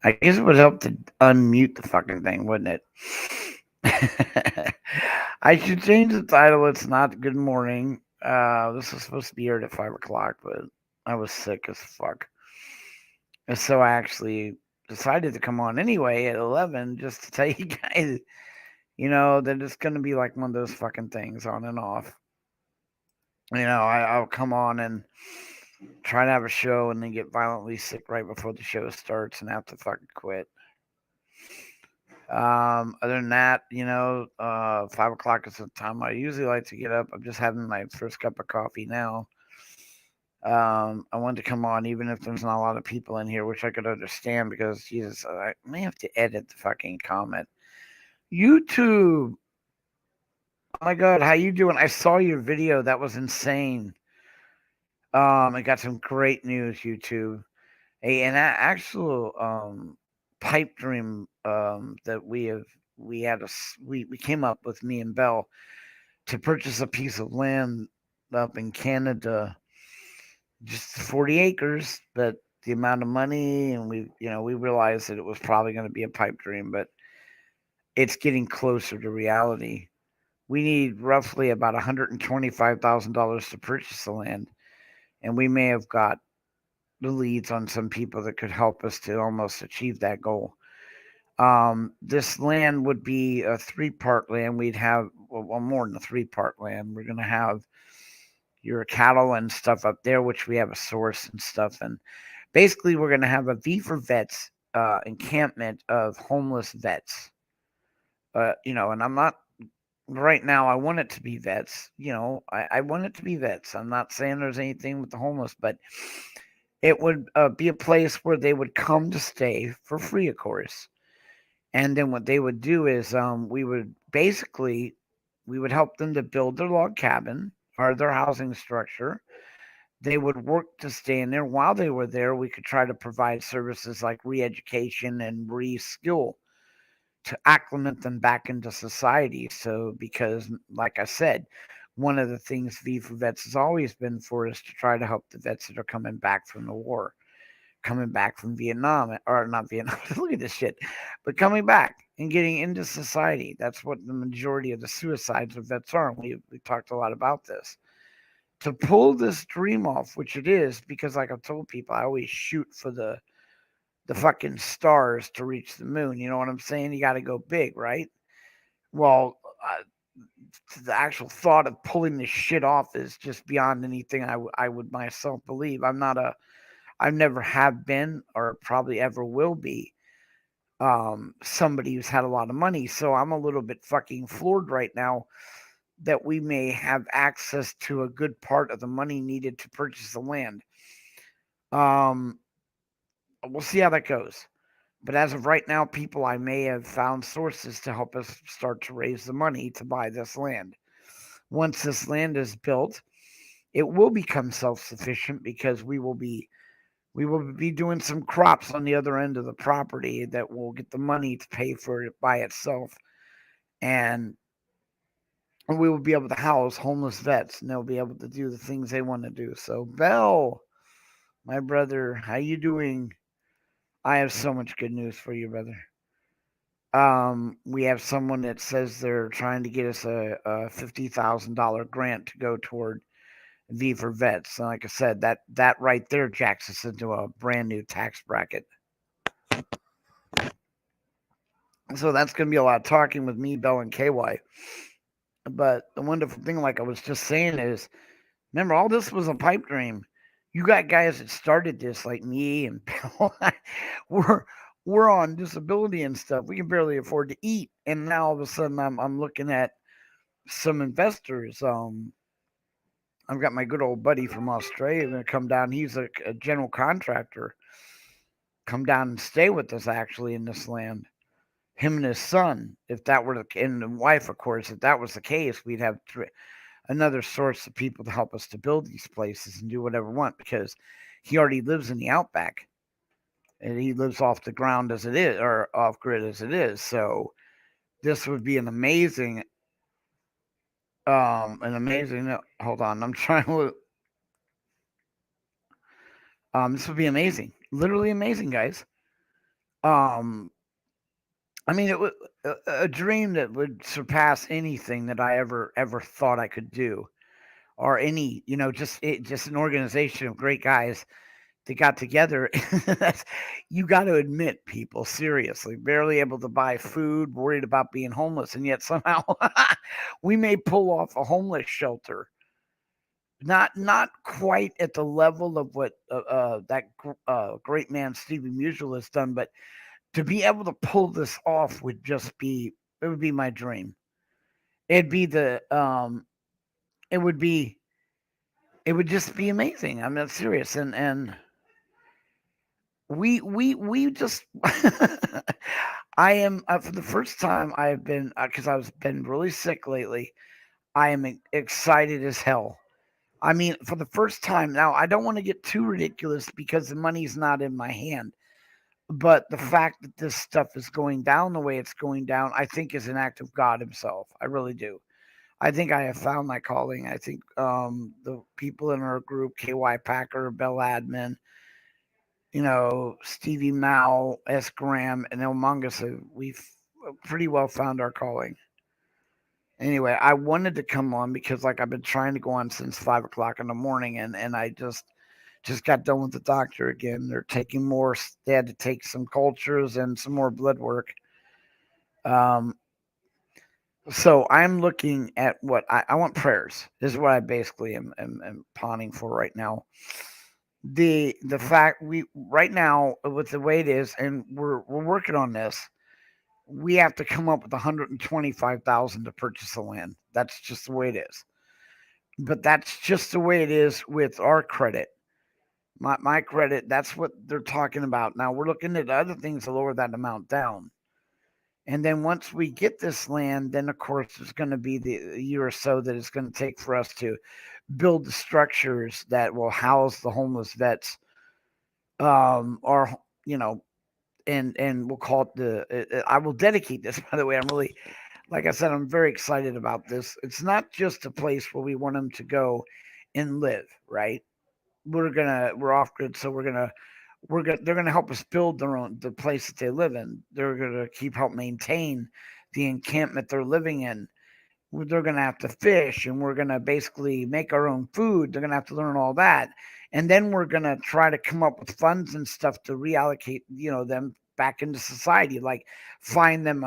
I guess it would help to unmute the fucking thing, wouldn't it? I should change the title. It's not Good Morning. This was supposed to be aired at 5 o'clock, but I was sick as fuck. And so I actually decided to come on anyway at 11 just to tell you guys, that it's going to be like one of those fucking things on and off. I'll come on and try to have a show and then get violently sick right before the show starts and have to fucking quit. Other than that, 5 o'clock is the time I usually like to get up. I'm just having my first cup of coffee now. I wanted to come on even if there's not a lot of people in here, which I could understand because, Jesus, I may have to edit the fucking comment. YouTube. Oh my God, how you doing? I saw your video. That was insane. I got some great news, YouTube. Hey, an actual pipe dream that we came up with, me and Bell, to purchase a piece of land up in Canada, just 40 acres, but the amount of money, and we realized that it was probably going to be a pipe dream, but it's getting closer to reality. We need roughly about $125,000 to purchase the land, and we may have got the leads on some people that could help us to almost achieve that goal. This land would be a 3-part land. We'd have more than a 3-part land. We're going to have your cattle and stuff up there, which we have a source and stuff. And basically, we're going to have a V for Vets encampment of homeless vets. And I'm not right now. I want it to be vets. I want it to be vets. I'm not saying there's anything with the homeless, but it would be a place where they would come to stay for free, of course. And then what they would do is we would help them to build their log cabin or their housing structure. They would work to stay in there. While they were there, we could try to provide services like re-education and re-skill to acclimate them back into society. So, because, like I said, one of the things V for Vets has always been for is to try to help the vets that are coming back from the war, coming back from Vietnam, or not Vietnam, look at this shit, but coming back and getting into society. That's what the majority of the suicides of vets are. And we talked a lot about this. To pull this dream off, which it is, because like I've told people, I always shoot for the fucking stars to reach the moon. You know what I'm saying? You got to go big, right? Well, the actual thought of pulling this shit off is just beyond anything I would myself believe. I've never have been or probably ever will be somebody who's had a lot of money. So I'm a little bit fucking floored right now that we may have access to a good part of the money needed to purchase the land. We'll see how that goes. But as of right now, people, I may have found sources to help us start to raise the money to buy this land. Once this land is built, it will become self-sufficient because we will be doing some crops on the other end of the property that will get the money to pay for it by itself. And we will be able to house homeless vets, and they'll be able to do the things they want to do. So, Bell, my brother, how you doing? I have so much good news for you, brother. We have someone that says they're trying to get us a $50,000 grant to go toward V for Vets. And like I said, that right there jacks us into a brand new tax bracket. So that's going to be a lot of talking with me, Bell, and KY. But the wonderful thing, like I was just saying, is remember, all this was a pipe dream. You got guys that started this, like me and Bell. we're on disability and stuff. We can barely afford to eat, and now all of a sudden, I'm looking at some investors. I've got my good old buddy from Australia going to come down. He's a general contractor. Come down and stay with us actually in this land. Him and his son, if that were and the wife, of course, if that was the case, we'd have another source of people to help us to build these places and do whatever we want, because he already lives in the outback and he lives off the ground as it is, or off grid as it is. So this would be an amazing. Hold on, I'm trying to. This would be amazing, literally amazing, guys. Um, I mean, it was a dream that would surpass anything that I ever thought I could do, or any, just an organization of great guys that got together. That's, you got to admit, people, seriously, barely able to buy food, worried about being homeless, and yet somehow we may pull off a homeless shelter. Not quite at the level of what great man Stevie Musial has done, but to be able to pull this off would just be, it would be my dream. It'd be the it would be, it would just be amazing. I'm not serious, and we just I am, for the first time I've been, because I've been really sick lately. I am excited as hell. I mean, for the first time now, I don't want to get too ridiculous because the money's not in my hand. But the fact that this stuff is going down the way it's going down, I think is an act of God Himself. I really do. I think I have found my calling. I think the people in our group, KY Packer, Bell Admin, Stevie Mao, S. Graham, and El Mangasa, we've pretty well found our calling. Anyway, I wanted to come on because, like, I've been trying to go on since 5 o'clock in the morning, and I just got done with the doctor again. They're taking more. They had to take some cultures and some more blood work. Um, so I'm looking at what I want prayers. This is what I basically am pawning for right now. The fact we right now with the way it is, and we're working on this. We have to come up with 125,000 to purchase the land. That's just the way it is. But that's just the way it is with our credit. My credit, that's what they're talking about. Now we're looking at other things to lower that amount down. And then once we get this land, then of course there's going to be the year or so that it's going to take for us to build the structures that will house the homeless vets, or and we'll call it I will dedicate this. By the way, I'm really, like I said, I'm very excited about this. It's not just a place where we want them to go and live, right? We're off grid, so they're gonna help us build the place that they live in. They're gonna help maintain the encampment they're living in. They're gonna have to fish, and we're gonna basically make our own food. They're gonna have to learn all that, and then we're gonna try to come up with funds and stuff to reallocate, them back into society, like find them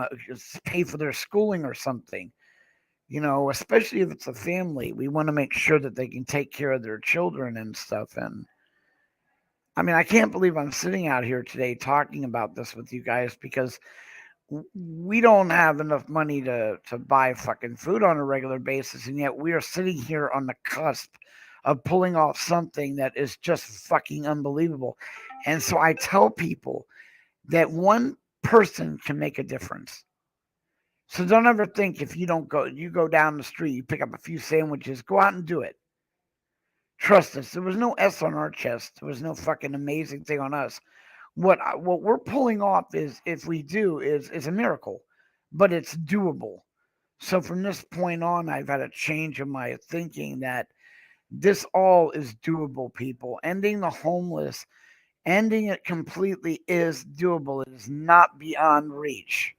pay for their schooling or something. Especially if it's a family, we want to make sure that they can take care of their children and stuff. And I mean, I can't believe I'm sitting out here today talking about this with you guys because we don't have enough money to buy fucking food on a regular basis, and yet we are sitting here on the cusp of pulling off something that is just fucking unbelievable. And so I tell people that one person can make a difference. So don't ever think if you go down the street, you pick up a few sandwiches, go out and do it. Trust us. There was no S on our chest. There was no fucking amazing thing on us. What we're pulling off is, if we do, is a miracle, but it's doable. So from this point on, I've had a change of my thinking that this all is doable. People, ending the homeless, ending it completely is doable. It is not beyond reach.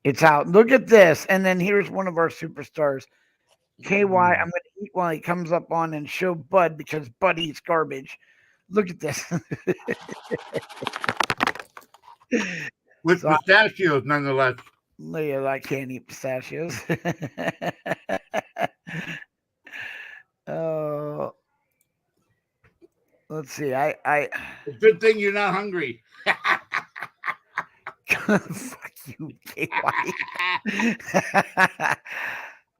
It's out. Look at this, and then here's one of our superstars, KY. I'm going to eat while he comes up on and show Bud because Bud eats garbage. Look at this. With So pistachios, nonetheless. I can't eat pistachios. Oh, let's see. I It's a good thing you're not hungry. fuck you, KY.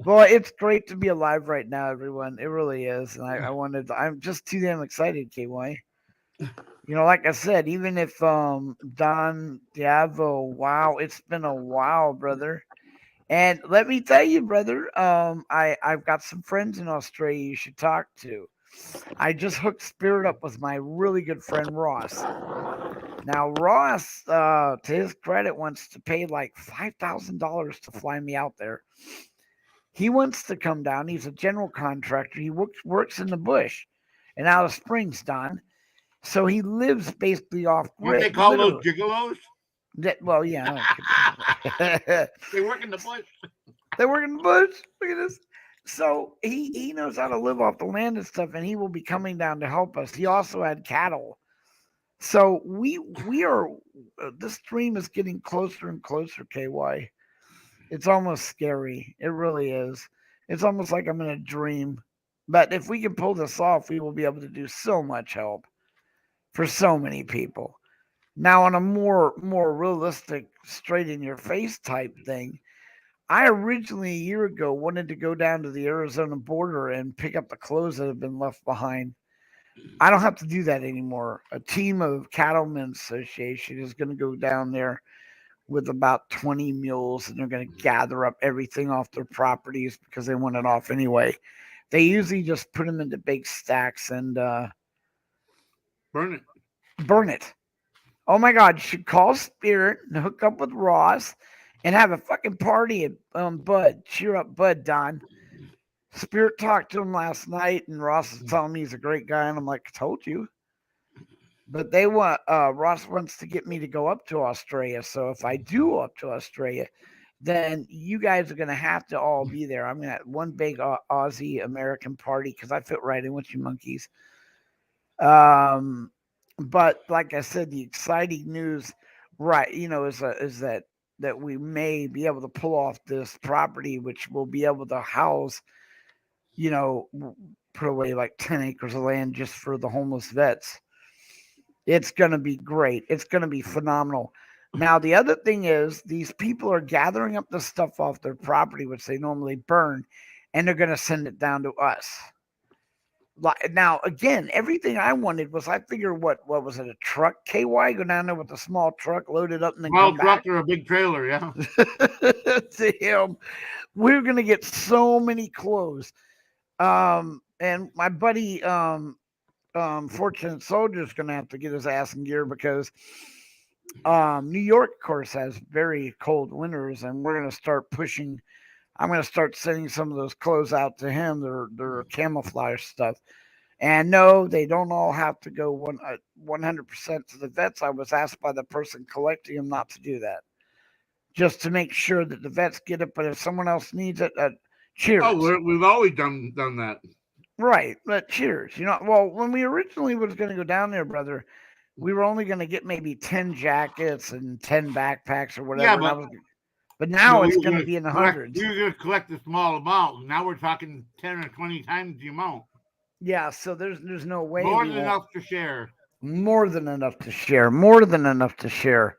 Well, it's great to be alive right now, everyone. It really is, and I'm just too damn excited, KY. Like I said, even if Don Diavo, wow, it's been a while, brother. And let me tell you, brother, I've got some friends in Australia you should talk to. I just hooked Spirit up with my really good friend Ross. Now Ross, to his credit, wants to pay like $5,000 to fly me out there. He wants to come down. He's a general contractor. He works in the bush in Alice Springs, Don. So he lives basically off What they grid, call those literally. gigolos? Well, yeah, I could. They work in the bush. They work in the bush. Look at this. So he knows how to live off the land and stuff, and he will be coming down to help us. He also had cattle. So we are this stream is getting closer and closer, KY. It's almost scary. It really is. It's almost like I'm in a dream. But if we can pull this off, we will be able to do so much help for so many people. Now, on a more realistic, straight in your face type thing, I originally a year ago wanted to go down to the Arizona border and pick up the clothes that have been left behind. I don't have to do that anymore. A team of Cattlemen's Association is going to go down there with about 20 mules and they're going to gather up everything off their properties because they want it off anyway. They usually just put them into big stacks and Burn it. burn it. Oh my God, you should call Spirit and hook up with Ross and have a fucking party at Bud. Cheer up, Bud, Don. Spirit talked to him last night and Ross is telling me he's a great guy. And I'm like, I told you. But they want Ross wants to get me to go up to Australia. So if I do go up to Australia, then you guys are gonna have to all be there. I'm gonna have one big Aussie American party because I fit right in with you monkeys. Um, but like I said, the exciting news, right? Is that we may be able to pull off this property, which will be able to house, you know, put away like 10 acres of land just for the homeless vets. It's going to be great. It's going to be phenomenal. Now, the other thing is, these people are gathering up the stuff off their property, which they normally burn, and they're going to send it down to us. Now, again, everything I wanted was I figured what was it, a truck? KY go down there with a small truck, load it up, and then Small come truck back or a big trailer, yeah. to him. We're going to get so many clothes. And my buddy, Fortunate Soldier is going to have to get his ass in gear because New York, of course, has very cold winters, and we're going to start pushing. I'm going to start sending some of those clothes out to him. They're camouflage stuff. And no, they don't all have to go 100% to the vets. I was asked by the person collecting them not to do that, just to make sure that the vets get it. But if someone else needs it, Oh, cheers. we've always done that. Right, but cheers. Well, when we originally was going to go down there, brother, we were only going to get maybe 10 jackets and 10 backpacks or Yeah, whatever. But now we it's were going to gonna be in the collect. hundreds. We were gonna collect a small amount. Now we're talking 10 or 20 times the amount. Yeah, so there's no way More we than won't. enough to share. More than enough to share. More than enough to share.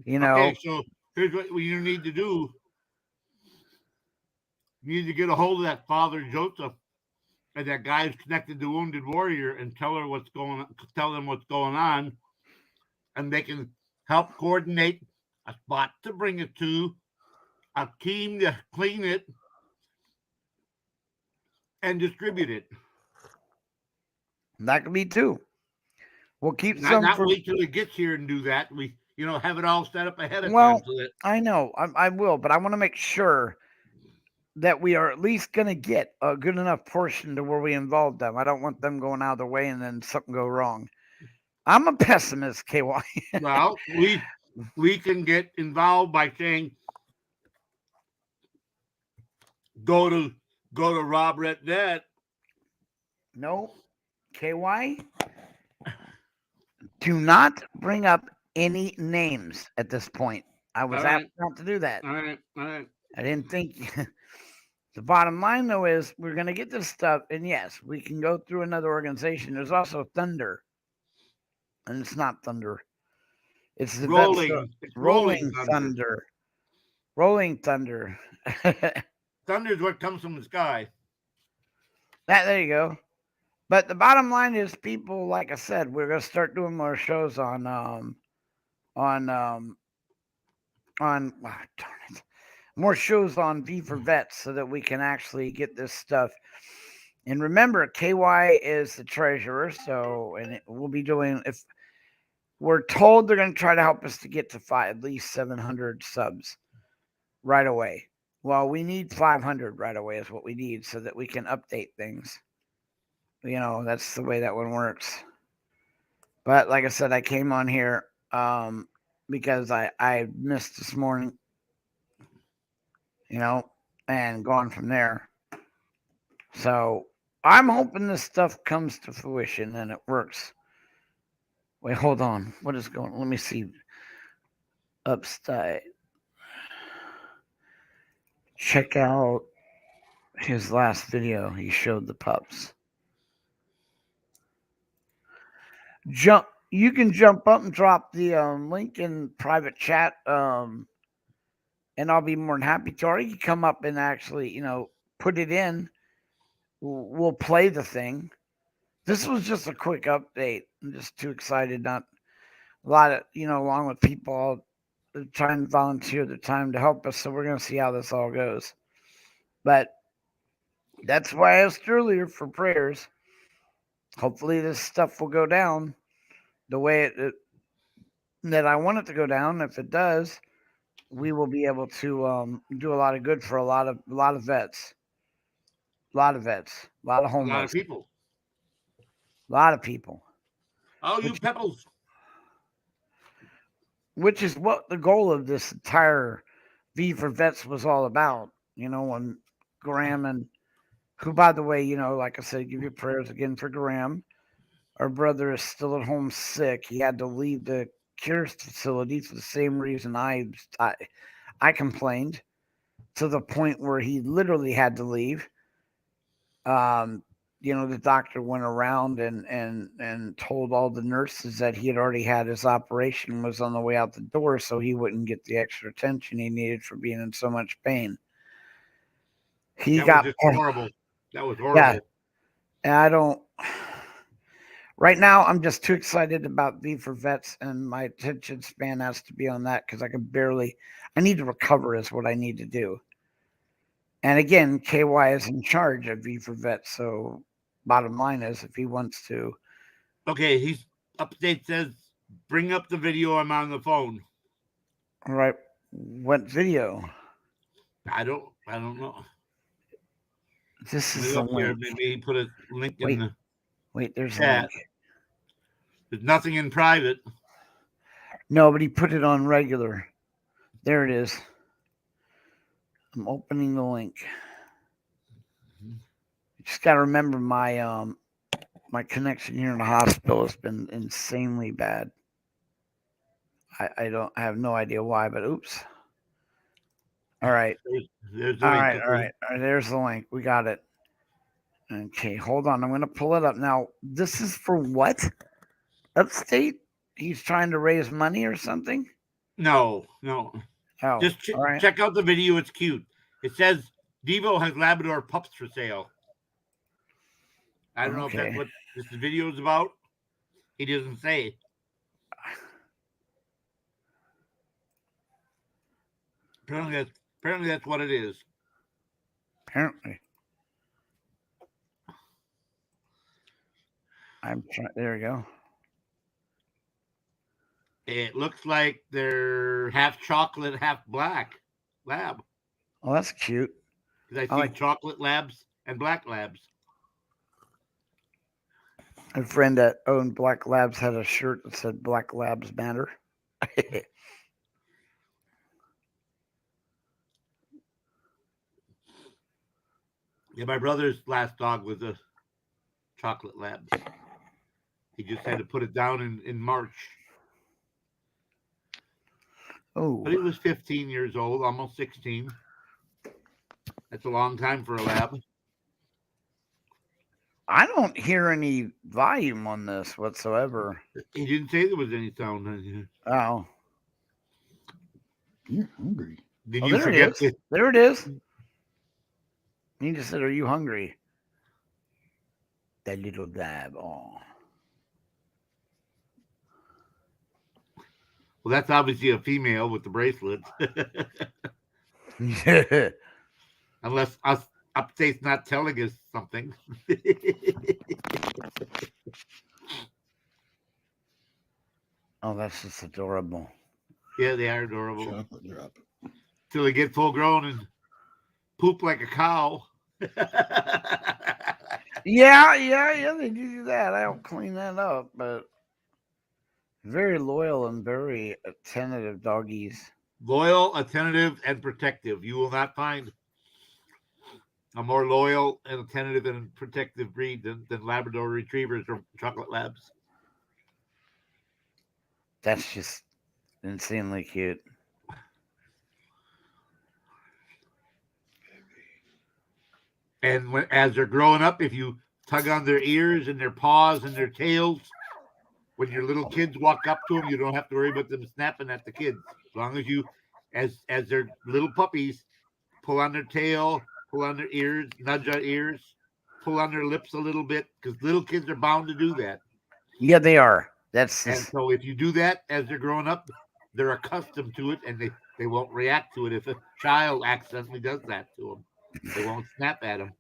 You Okay, know, so here's what you need to do. You need to get a hold of that Father Joseph and that guy who's connected to Wounded Warrior and tell them what's going on, and they can help coordinate a spot to bring it to, a team to clean it and distribute it. that could be too. We'll keep Not some not for. wait till it gets here and do that. We have it all set up ahead of time Well, so that. I know I will, but I want to make sure that we are at least going to get a good enough portion to where we involve them. I don't want them going out of their way and then something go wrong. I'm a pessimist, KY. Well, we can get involved by saying go to go to Rob Rednet. No, KY, do not bring up any names at this point. I All was asked right, not to do that. all right, all right. I didn't think. The bottom line, though, is we're going to get this stuff, and yes, we can go through another organization. There's also Thunder, and it's not Thunder. It's the Vets It's rolling Rolling thunder. Thunder. Rolling Thunder. that Thunder is what comes from the sky. there you go. But the bottom line is, people, like I said, we're gonna start doing more shows on darn it, more shows on V for Vets so that we can actually get this stuff. And remember, KY is the treasurer, so we'll be doing if we're told they're going to try to help us to get to at least 700 subs right away. Well, we need 500 right away is what we need so that we can update things. That's the way that one works. But like I said, I came on here because I missed this morning, you know, and gone from there. So I'm hoping this stuff comes to fruition and it works. Wait, hold on. What is going? Let me see. Upside. Check out his last video. He showed the pups. Jump. You can jump up and drop the link in private chat, and I'll be more than happy to. Or you can come up and actually, put it in. We'll play the thing. This was just a quick update. I'm just too excited. Not a lot of, along with people trying to volunteer their time to help us. So we're going to see how this all goes. But that's why I asked earlier for prayers. Hopefully, this stuff will go down the way that I want it to go down. If it does, we will be able to do a lot of good for a lot of vets, a lot of A lot of homeless, people. a lot of people, Oh, you which pebbles. which is what the goal of this entire V for Vets was all about. When Graham and who, by the way, like I said, give your prayers again for Graham. Our brother is still at home sick. He had to leave the cures facility for the same reason I complained, to the point where he literally had to leave. Um, the doctor went around and told all the nurses that he had already had his operation, was on the way out the door, so he wouldn't get the extra attention he needed for being in so much pain. He That was got, just horrible. That was yeah, horrible. and I don't. Right now, I'm just too excited about V for Vets, and my attention span has to be on that because I can barely. I need to recover, is what I need to do. And again, KY is in charge of V for Vets, so bottom line is, if he wants to, Okay, he's update says bring up the video. I'm on the phone. all right, what video? I don't know. This Let me is the look here. link. Maybe he put a link in Wait, the wait, there's a link. chat. There's nothing in private. No, but he put it on regular. There it is. I'm opening the link. You just got to remember my connection here in the hospital has been insanely bad. I have no idea why, but oops. All right. There's the All link. right. All Okay. right. All right. There's the link. We got it. Okay. Hold on. I'm going to pull it up. Now, this is for what? Upstate? He's trying to raise money or something? No, no. Oh, Just all right. check out the video. It's cute. It says Devo has Labrador pups for sale. I don't know if that's Okay. what this video is about. He doesn't say. Apparently that's what it is. Apparently. I'm trying. There we go. It looks like they're half chocolate, half black lab. Oh, that's cute. Because I I see like chocolate labs and black labs. a friend that owned Black Labs had a shirt that said Black Labs Matter. Yeah, my brother's last dog was a chocolate lab. He just had to put it down in March. But Oh, he was 15 years old, almost 16. That's a long time for a lab. I don't hear any volume on this whatsoever. He didn't say there was any sound. Oh, you're hungry. Did Oh, you there it forget is. to? There it is. He just said, "Are you hungry?" That little dab. Oh, Well, that's obviously a female with the bracelet. yeah. Unless us upstate's not telling us something. Oh, that's just adorable. Yeah, they are adorable. Chocolate drop. Till they get full grown and poop like a cow. Yeah, yeah, yeah. They do that. I don't clean that up, but Very loyal and very attentive doggies. Loyal, attentive, and protective. You will not find a more loyal and attentive and protective breed than Labrador Retrievers or Chocolate Labs. That's just insanely cute. And as they're growing up, if you tug on their ears and their paws and their tails, when your little kids walk up to them, you don't have to worry about them snapping at the kids. As long as you, as they're little puppies, pull on their tail, pull on their ears, nudge their ears, pull on their lips a little bit, because little kids are bound to do that. Yeah, they are. That's And just, so if you do that as they're growing up, they're accustomed to it and they won't react to it if a child accidentally does that to them. They won't snap at them.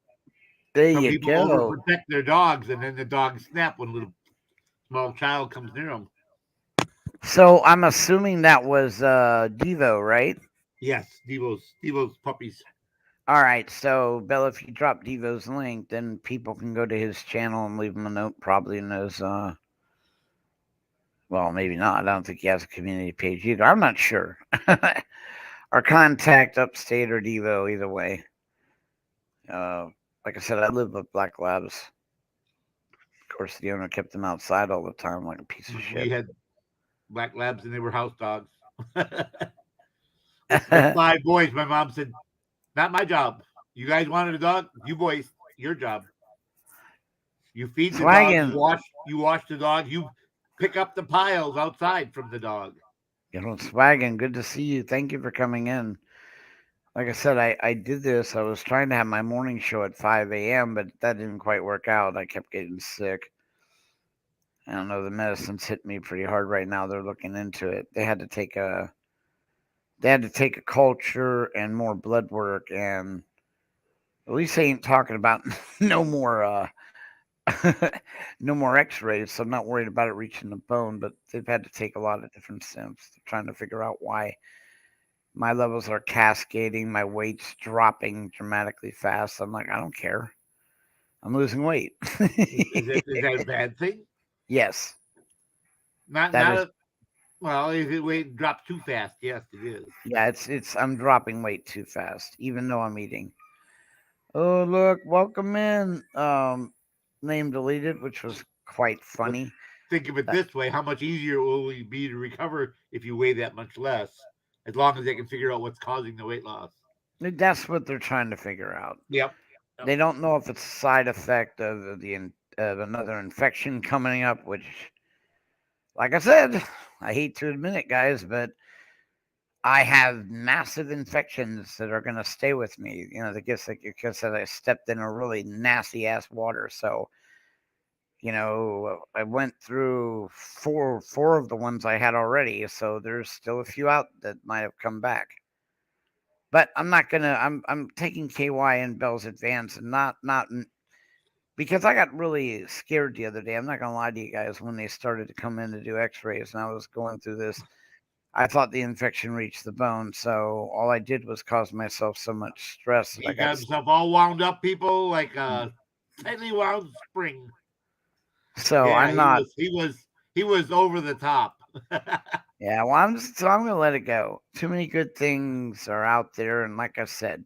there Some you people go. overprotect their dogs and then the dogs snap when a little small child comes near them. So I'm assuming that was Devo, right? Yes, Devo's puppies. All right. So Bella, if you drop Devo's link, then people can go to his channel and leave him a note, probably in his. Well, maybe not. I don't think he has a community page either. I'm not sure. Or contact Upstate or Devo, either way. Uh, like I said, I live with black labs. Of course, the owner kept them outside all the time, like a piece of We shit. had black labs and they were house dogs. With 5 boys, my mom said, "Not my job. You guys wanted a dog? You boys, your job. You feed the dog. Swaggin', You wash the dog. You pick up the piles outside from the dog." Swaggin', good to see you. Thank you for coming in. Like I said, I did this. I was trying to have my morning show at 5 a.m., but that didn't quite work out. I kept getting sick. I don't know. The medicine's hitting me pretty hard right now. They're looking into it. They had to take a culture and more blood work, and at least they ain't talking about no more no more X-rays. So I'm not worried about it reaching the bone. But they've had to take a lot of different steps. They're trying to figure out why my levels are cascading, my weight's dropping dramatically fast. I'm like, I don't care. I'm losing weight. Is that a bad thing? Yes, Not that not is. a well. If it weight dropped too fast, yes, it is. Yeah, it's. I'm dropping weight too fast, even though I'm eating. Oh look, welcome in. Name deleted, which was quite But funny. think of it That, this way: how much easier will it be to recover if you weigh that much less? As long as they can figure out what's causing the weight loss. that's what they're trying to figure out. Yep. Yep. They don't know if it's a side effect of another infection coming up, which, like I said, I hate to admit it, guys, but I have massive infections that are going to stay with me. The gifts like because I stepped in a really nasty ass water. So, I went through four of the ones I had already. So there's still a few out that might have come back. But I'm not gonna. I'm taking KY and Bell's advance and not because I got really scared the other day. I'm not gonna lie to you guys when they started to come in to do X-rays and I was going through this. I thought the infection reached the bone, so all I did was cause myself so much stress that I He got. got himself all wound up, people, like a tightly wound spring. So Yeah, I'm he not. was he was he was over the top. Yeah, well, I'm gonna let it go. Too many good things are out there, and like I said,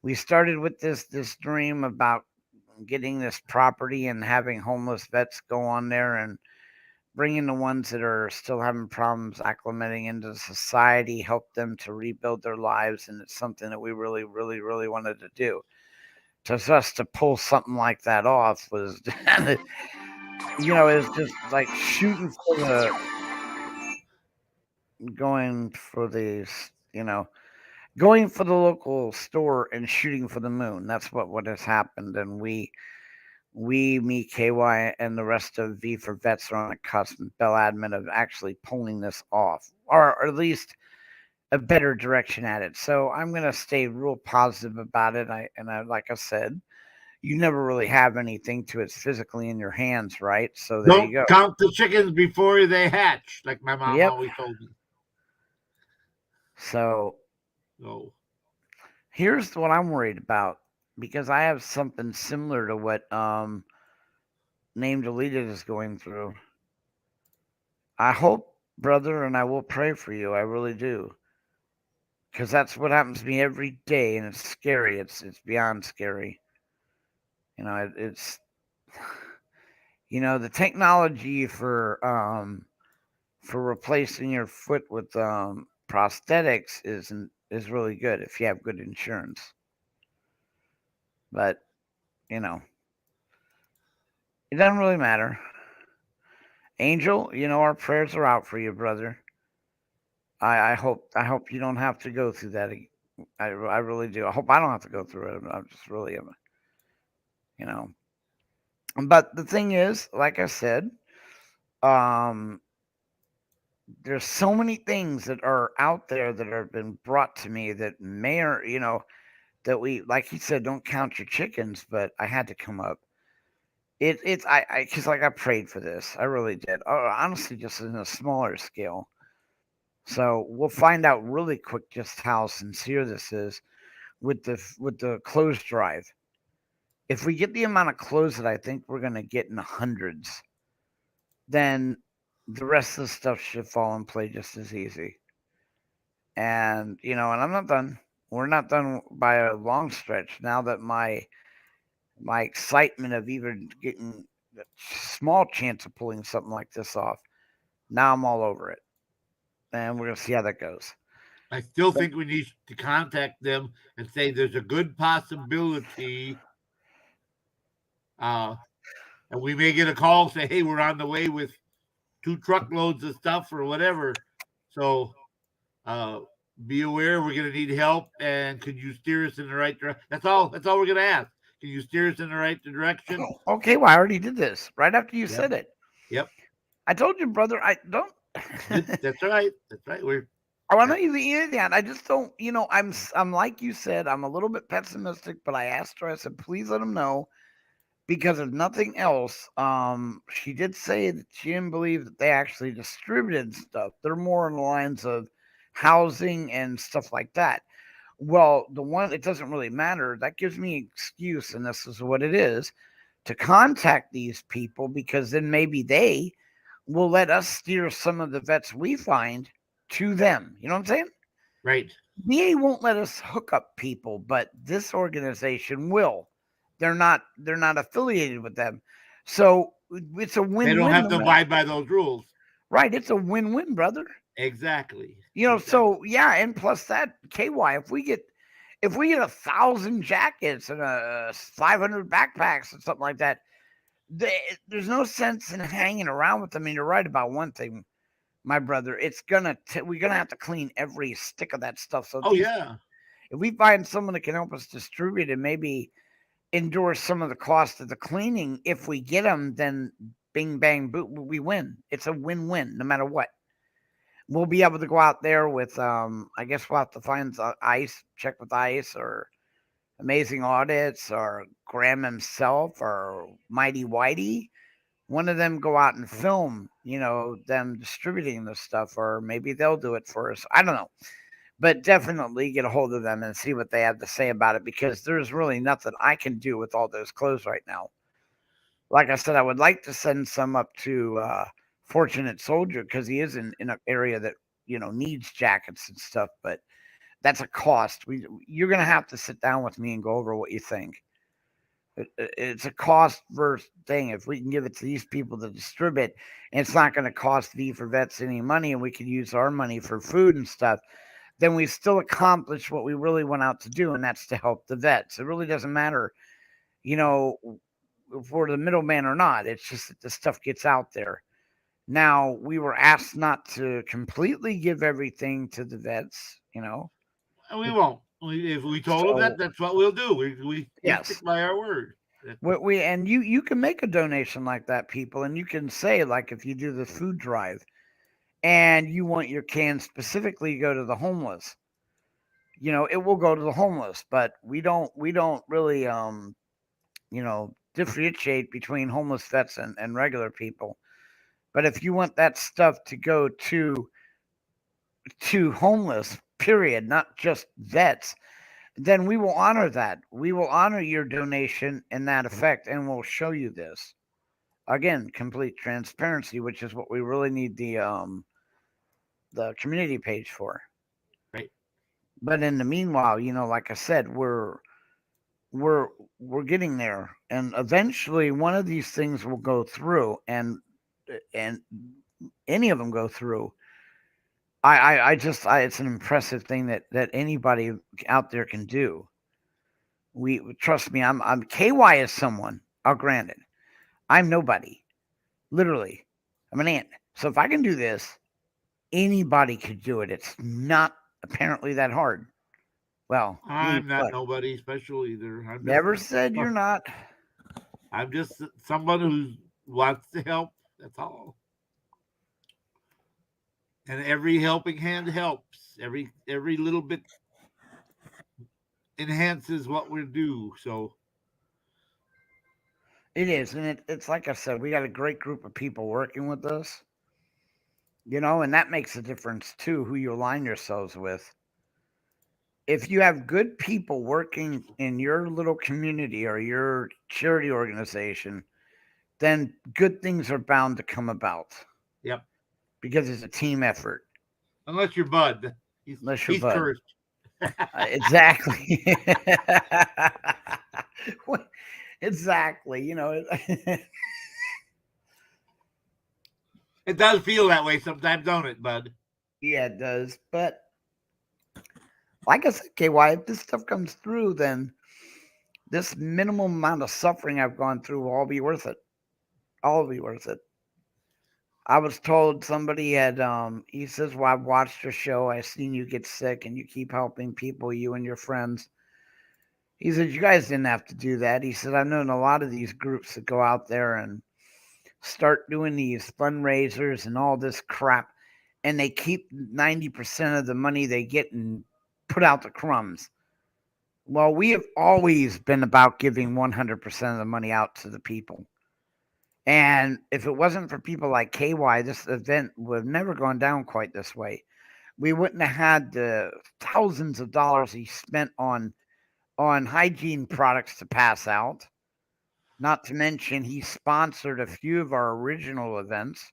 we started with this dream about getting this property and having homeless vets go on there and bringing the ones that are still having problems acclimating into society, help them to rebuild their lives, and it's something that we really, really, really wanted to do. To us to pull something like that off was, it's just like shooting for the going for the, you know, going for the local store and shooting for the moon. That's what has happened, and me, KY, and the rest of V for Vets are on the cusp, Bell Admin, of actually pulling this off, or at least a better direction at it. So I'm gonna stay real positive about it. Like I said, you never really have anything to it physically in your hands, right? So there you Don't go. count the chickens before they hatch, like my mom Yep. always told me. So So here's what I'm worried about because I have something similar to what Name Deleted is going through. I hope, brother, and I will pray for you. I really do, because that's what happens to me every day, and it's scary. It's beyond scary. It's the technology for replacing your foot with prosthetics is really good if you have good insurance. But you know, it doesn't really matter. Angel, our prayers are out for you, brother. I hope you don't have to go through that. I really do. I hope I don't have to go through it. I'm just really, you know. But the thing is, like I said, um, there's so many things that are out there that have been brought to me that may or that we, like he said, don't count your chickens. But I had to come up. It's I because like I prayed for this. I really did. Honestly, just in a smaller scale. So we'll find out really quick just how sincere this is with the clothes drive. If we get the amount of clothes that I think we're gonna get in the hundreds, then the rest of the stuff should fall in play just as easy. And I'm not done. We're not done by a long stretch. Now that my excitement of even getting a small chance of pulling something like this off, now I'm all over it, and we're gonna see how that goes. I still But think we need to contact them and say there's a good possibility, uh, and we may get a call say, "Hey, we're on the way with 2 truckloads of stuff or whatever." So uh, be aware we're going to need help, and could you steer us in the right direction? That's all. That's all we're going to ask. Can you steer us in the right direction? okay, well, I already did this right after you Yep. said it. Yep. I told you, brother. I don't. That's right. That's right. I want Yep. to either that. I just don't. I'm like you said. I'm a little bit pessimistic, but I asked her. I said, please let them know because if nothing else, she did say that she didn't believe that they actually distributed stuff. They're more in the lines of housing and stuff like that. Well, the one it doesn't really matter. That gives me an excuse, and this is what it is, to contact these people because then maybe they will let us steer some of the vets we find to them. You know what I'm saying? Right. VA won't let us hook up people, but this organization will. They're not affiliated with them. So it's a They don't win-win have no to matter. abide by those rules. Right, it's a win-win, brother. Exactly. Exactly. So yeah, and plus that KY, if we get 1,000 jackets and 500 backpacks and something like that, there's no sense in hanging around with them. I mean, you're right about one thing, my brother. We're gonna have to clean every stick of that stuff. So Oh yeah. if we find someone that can help us distribute and maybe endure some of the cost of the cleaning, if we get them, then bing bang boot, we win. It's a win-win no matter what. We'll be able to go out there with I guess we'll have to find ice, check with ice or amazing audits or Graham himself or Mighty Whitey. One of them go out and film, them distributing the stuff, or maybe they'll do it for us. I don't know. But definitely get a hold of them and see what they have to say about it because there's really nothing I can do with all those clothes right now. Like I said, I would like to send some up to Fortunate Soldier because he is in an area that needs jackets and stuff. But that's a cost. You're gonna have to sit down with me and go over what you think. It's a cost versus thing. If we can give it to these people to distribute, and it's not going to cost V for Vets any money, and we can use our money for food and stuff, then we still accomplished what we really went out to do, and that's to help the vets. It really doesn't matter, you know, if we're the middleman or not. It's just that the stuff gets out there. Now, we were asked not to completely give everything to the vets. And we won't. If we told them that, So, that's what we'll do. We stick yes. by our word. We and you can make a donation like that, people, and you can say like if you do the food drive and you want your cans specifically to go to the homeless, it will go to the homeless. But we don't really differentiate between homeless vets and regular people. But if you want that stuff to go to homeless, period, not just vets, then we will honor that. We will honor your donation in that effect, and we'll show you this. Again, complete transparency, which is what we really need the community page for. Right. But in the meanwhile, like I said, we're we're getting there, and eventually one of these things will go through, and any of them go through. It's an impressive thing that anybody out there can do. We trust me. I'm KY is someone. I'll grant it. I'm nobody. Literally, I'm an ant. So if I can do this, anybody could do it. It's not apparently that hard. Well, I'm not what? nobody special either. Never said Uh, you're not. I'm just someone who wants to help. That's all. And every helping hand helps. Every little bit enhances what we do. So It is, and it's like I said, we got a great group of people working with us, and that makes a difference too. Who you align yourselves with. If you have good people working in your little community or your charity organization, then good things are bound to come about yep. because it's a team effort. Unless you're Bud, Unless you're he's Bud. cursed. Exactly. Exactly. It does feel that way sometimes, don't it, Bud? Yeah, it does. But like I said, KY, if this stuff comes through, then this minimum amount of suffering I've gone through will all be worth it. All be worth it. I was told somebody he says, well, I've watched your show, I've seen you get sick and you keep helping people, you and your friends. He said, you guys didn't have to do that. He said, I've known a lot of these groups that go out there and start doing these fundraisers and all this crap, and they keep 90% of the money they get and put out the crumbs. Well, we have always been about giving 100% of the money out to the people. And if it wasn't for people like KY, this event would have never gone down quite this way. We wouldn't have had the thousands of dollars he spent on hygiene products to pass out. Not to mention he sponsored a few of our original events,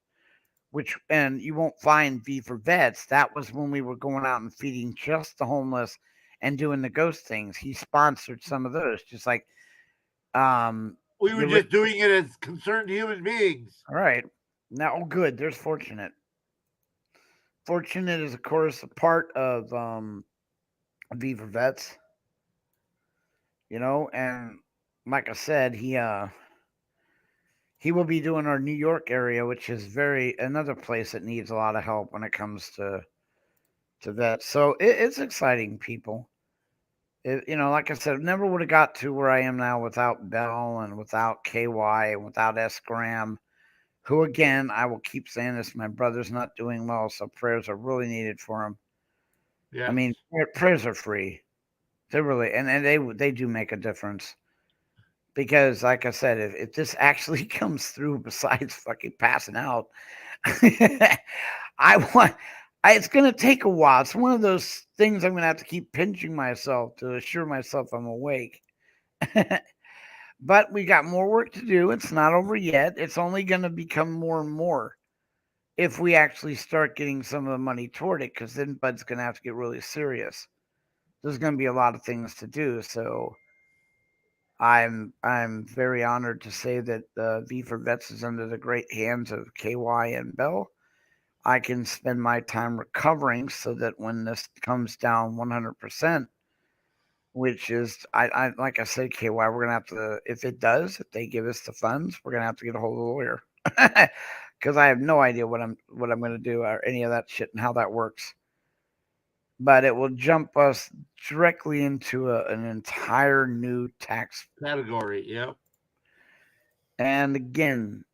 which and you won't find V for Vets. That was when we were going out and feeding just the homeless and doing the ghost things. He sponsored some of those, just like We were the just doing it as concerned human beings. all right. Now, oh, good. There's fortunate. Fortunate is, of course, a part of V for Vets. And like I said, he will be doing our New York area, which is very another place that needs a lot of help when it comes to vets. So it's exciting, people. Like I said, never would have got to where I am now without Bell and without KY and without S Graham, who again I will keep saying this. My brother's not doing well, so prayers are really needed for him. I Yes. mean, prayers are free. They really and they do make a difference. Because, like I said, if this actually comes through, besides fucking passing out, I want. It's gonna take a while. It's one of those things I'm gonna have to keep pinching myself to assure myself I'm awake. But we got more work to do. It's not over yet. It's only gonna become more and more if we actually start getting some of the money toward it. Because then Bud's gonna have to get really serious. There's gonna be a lot of things to do. So I'm very honored to say that V for Vets is under the great hands of KY and Bell. I can spend my time recovering so that when this comes down 100%, which is I like I said, KY, we're gonna have to if they give us the funds, we're gonna have to get a hold of a lawyer because I have no idea what I'm gonna do or any of that shit and how that works. But it will jump us directly into an entire new tax. Category. Yep. And again,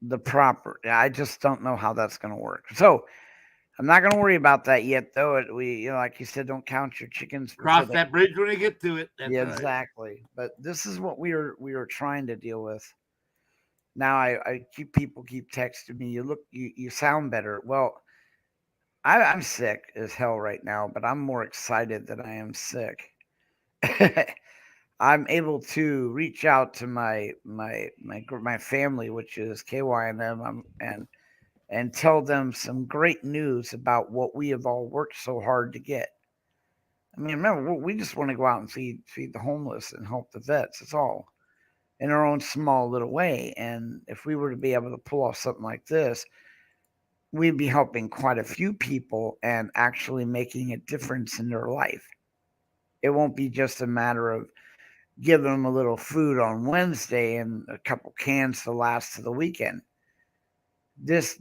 the proper. I just don't know how that's going to work. So I'm not going to worry about that yet, though. Like you said, don't count your chickens before Cross they. that bridge when you get to it. That's Yeah, right. exactly. But this is what we were trying to deal with. Now I people keep texting me. You sound better. Well, I'm sick as hell right now, but I'm more excited that I am sick. I'm able to reach out to my family, which is KY and them, and tell them some great news about what we have all worked so hard to get. I mean, remember, we just want to go out and feed the homeless and help the vets. That's all in our own small little way. And if we were to be able to pull off something like this, we'd be helping quite a few people and actually making a difference in their life. It won't be just a matter of giving them a little food on Wednesday and a couple cans to last to the weekend. This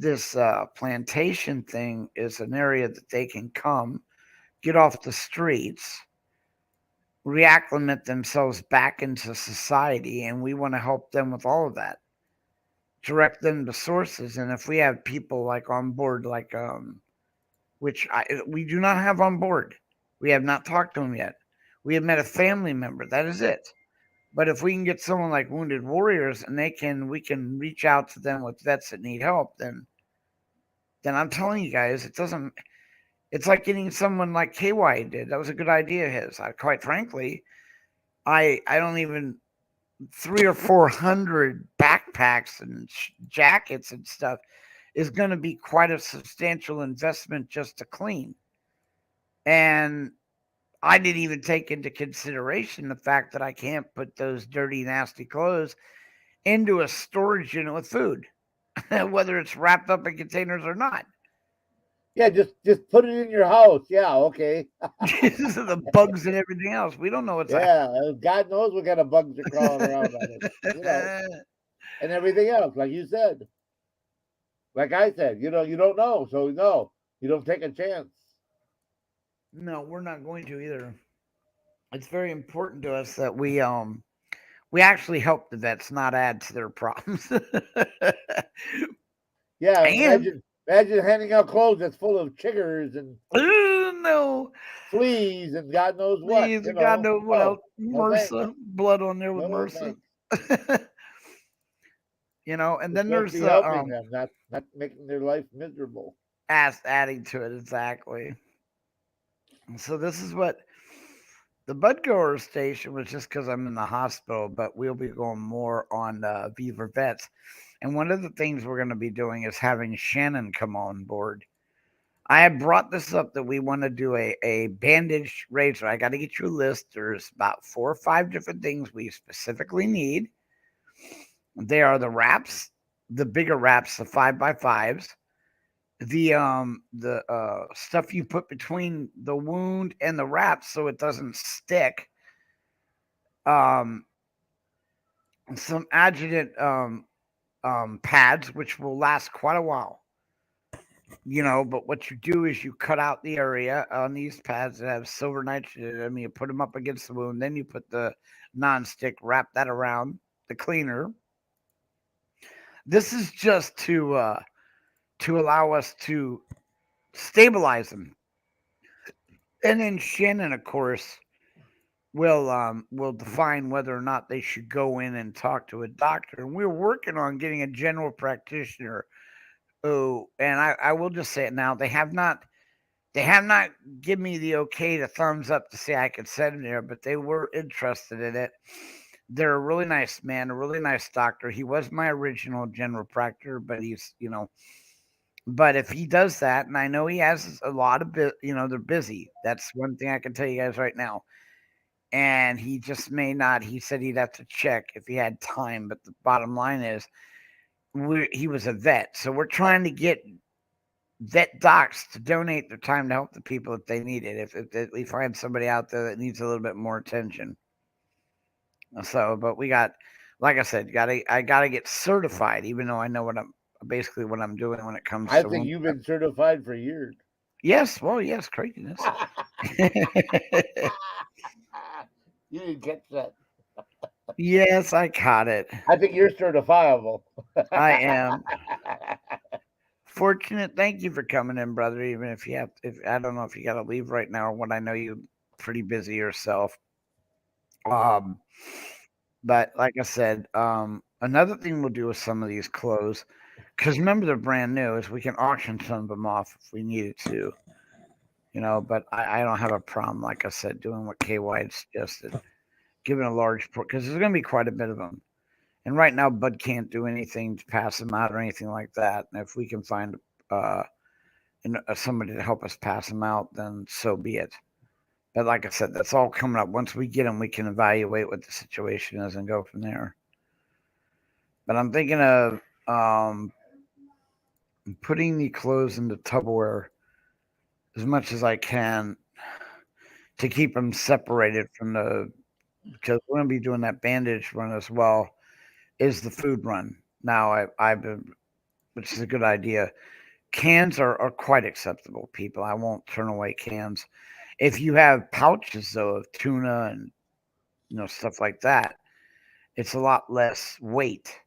plantation thing is an area that they can come, get off the streets, reacclimate themselves back into society, and we want to help them with all of that. Direct them to sources, and if we have people like on board, like we do not have on board, we have not talked to them yet. We have met a family member. That is it. But if we can get someone like Wounded Warriors, and we can reach out to them with vets that need help, then I'm telling you guys, it doesn't. It's like getting someone like KY did. That was a good idea of his. Quite frankly, I don't even 300 or 400 backpacks and jackets and stuff is going to be quite a substantial investment just to clean. And I didn't even take into consideration the fact that I can't put those dirty, nasty clothes into a storage unit with food, whether it's wrapped up in containers or not. Yeah, just put it in your house. Yeah, okay. The bugs and everything else. We don't know what's Yeah, God knows what kind of bugs are crawling around on it, and everything else, like you said. Like I said, you don't know, so no, you don't take a chance. No, we're not going to either. It's very important to us that we actually help the vets, not add to their problems. Yeah, And imagine handing out clothes that's full of chiggers and no, fleas and God knows what. please, God knows what else. No, no thanks. MRSA, blood on there with No MRSA. thanks. And We're then supposed to there's be the helping them, not making their life miserable. adding to it exactly. So this is what the Bud Goer station was, just because I'm in the hospital, but we'll be going more on Viva Vets. And one of the things we're going to be doing is having Shannon come on board. I had brought this up that we want to do a bandage razor. I got to get you a list. There's about 4 or 5 different things we specifically need. They are the wraps, the bigger wraps, the 5x5s, the stuff you put between the wound and the wrap so it doesn't stick. Um, some adjutant pads, which will last quite a while. But what you do is you cut out the area on these pads that have silver nitrate in them. You put them up against the wound. Then you put the non-stick, wrap that around the cleaner. This is just to allow us to stabilize them. And then Shannon, of course, will define whether or not they should go in and talk to a doctor. And we're working on getting a general practitioner. Oh, and I will just say it now. They have not given me the okay to thumbs up to say I could send him there, but they were interested in it. They're a really nice man, a really nice doctor. He was my original general practitioner, but but if he does that, and I know he has a lot of they're busy. That's one thing I can tell you guys right now. And he just may not. He said he'd have to check if he had time. But the bottom line is, he was a vet, so we're trying to get vet docs to donate their time to help the people if they need it. If we find somebody out there that needs a little bit more attention. So, but we got, like I said, I gotta get certified, even though I know what I'm doing when it comes I to think wound. you've been certified for years. Yes, well, yes, craziness. You didn't catch that. Yes, I caught it. I think you're certifiable. I am fortunate. Thank you for coming in, brother. Even if I don't know if you got to leave right now or what. I know you're pretty busy yourself. Um, but like I said, another thing we'll do with some of these clothes, because remember they're brand new, is we can auction some of them off if we needed to. But I don't have a problem, like I said, doing what KY suggested. given a large because there's going to be quite a bit of them. And right now, Bud can't do anything to pass them out or anything like that. And if we can find uh, somebody to help us pass them out, then so be it. But like I said, that's all coming up. Once we get them, we can evaluate what the situation is and go from there. But I'm thinking of putting the clothes into Tupperware as much as I can to keep them separated from the because we're going to be doing that bandage run as well. Is the food run now? I've been, which is a good idea. Cans are quite acceptable, people. I won't turn away cans. If you have pouches though of tuna and stuff like that, it's a lot less weight.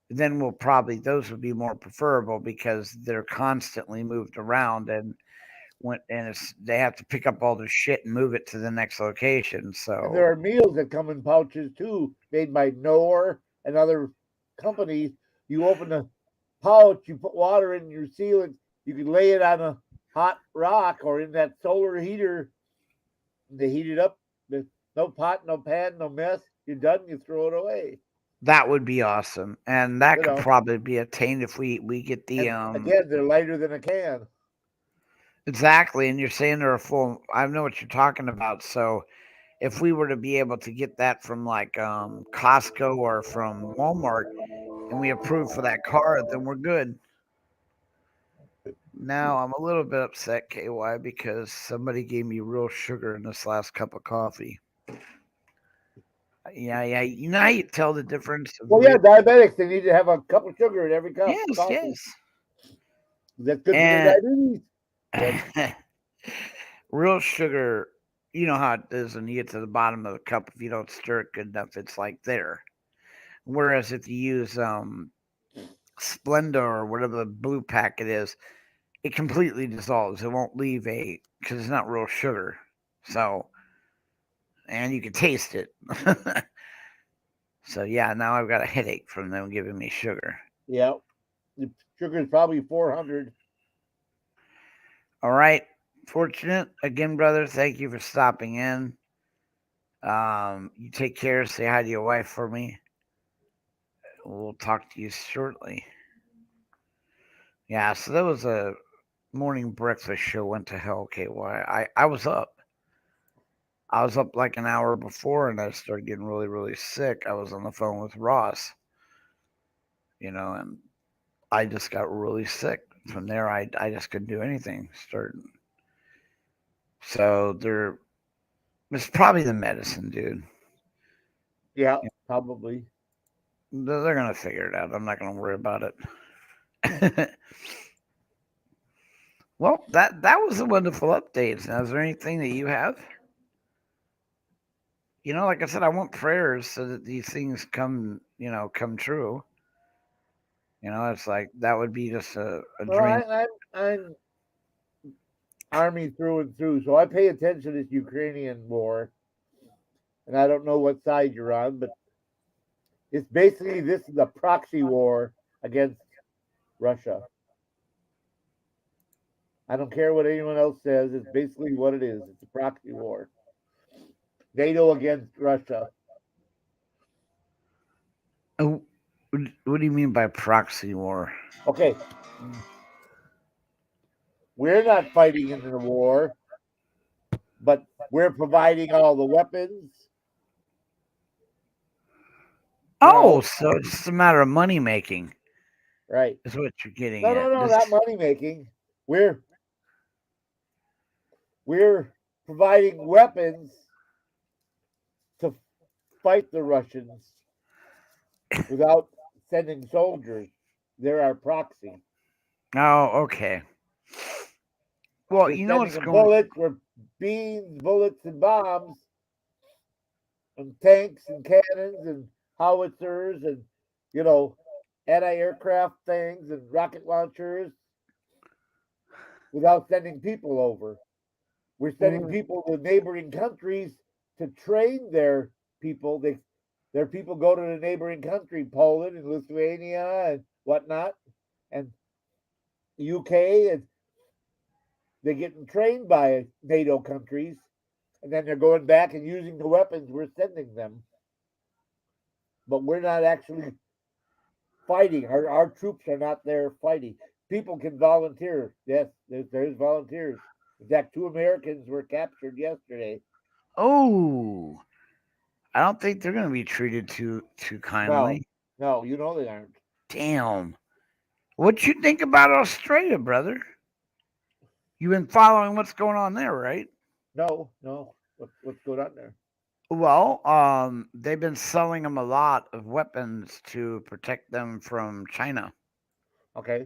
Then we'll probably those would be more preferable because they're constantly moved around and they have to pick up all the shit and move it to the next location. And there So are meals that come in pouches too, made by Knorr and other companies. You open the pouch, you put water in, you seal it. You can lay it on a hot rock or in that solar heater. They heat it up. There's no pot, no pan, no mess. You're done. You throw it away. that would be awesome, and that You could know. probably be attained if we get the And again, they're lighter than a can. exactly. And you're saying they're a full. I know what you're talking about. So if we were to be able to get that from like Costco or from Walmart, and we approve for that card, then we're good. Now I'm a little bit upset, KY, because somebody gave me real sugar in this last cup of coffee. Yeah, yeah. You know how you tell the difference of Well, real. yeah, diabetics, they need to have a cup of sugar in every cup of Yes, coffee. yes. That's good for their And diabetes. Good. real sugar, you know how it is when you get to the bottom of the cup. If you don't stir it good enough, it's like there. Whereas if you use Splenda or whatever the blue packet is, it completely dissolves. It won't leave a because it's not real sugar. So and you can taste it. So yeah, now I've got a headache from them giving me sugar. Yeah. The sugar is probably 400. All right, fortunate again, brother. Thank you for stopping in. You take care. Say hi to your wife for me. We'll talk to you shortly. Yeah, so that was a morning breakfast show. Went to hell, KY. I was up. I was up like an hour before, and I started getting really, really sick. I was on the phone with Ross, and I just got really sick. From there, I just couldn't do anything. Started so it's probably the medicine, dude. Yeah, probably. They're gonna figure it out. I'm not gonna worry about it. Well, that was a wonderful update. Now, is there anything that you have? Like I said, I want prayers so that these things come true. It's like that would be just a Well, dream. I'm army through and through, so I pay attention to this Ukrainian war, and I don't know what side you're on, but it's basically this is a proxy war against Russia. I don't care what anyone else says. It's basically what it is. It's a proxy war. NATO against Russia. Oh, what do you mean by proxy war? Okay, we're not fighting in the war, but we're providing all the weapons. You Oh, know, so it's just a matter of money making, right? is what you're getting No, no, at. no, This, not money making. We're providing weapons to fight the Russians without sending soldiers. They're our proxy. oh, okay. Well, We're you know sending what's them going. bullets, we're beans, bullets, and bombs, and tanks and cannons and howitzers and you know anti-aircraft things and rocket launchers without sending people over. We're sending Well, people to neighboring countries to train their people go to the neighboring country, Poland and Lithuania and whatnot, and UK, and they're getting trained by NATO countries and then they're going back and using the weapons we're sending them. But we're not actually fighting. Our troops are not there fighting. People can volunteer. Yes, there's volunteers. In fact, 2 Americans were captured yesterday. Oh, I don't think they're going to be treated too No, kindly. no, you know they aren't. Damn. What you think about Australia, brother? You've been following what's going on there, right? No, no. What's going on there? Well, they've been selling them a lot of weapons to protect them from China. Okay,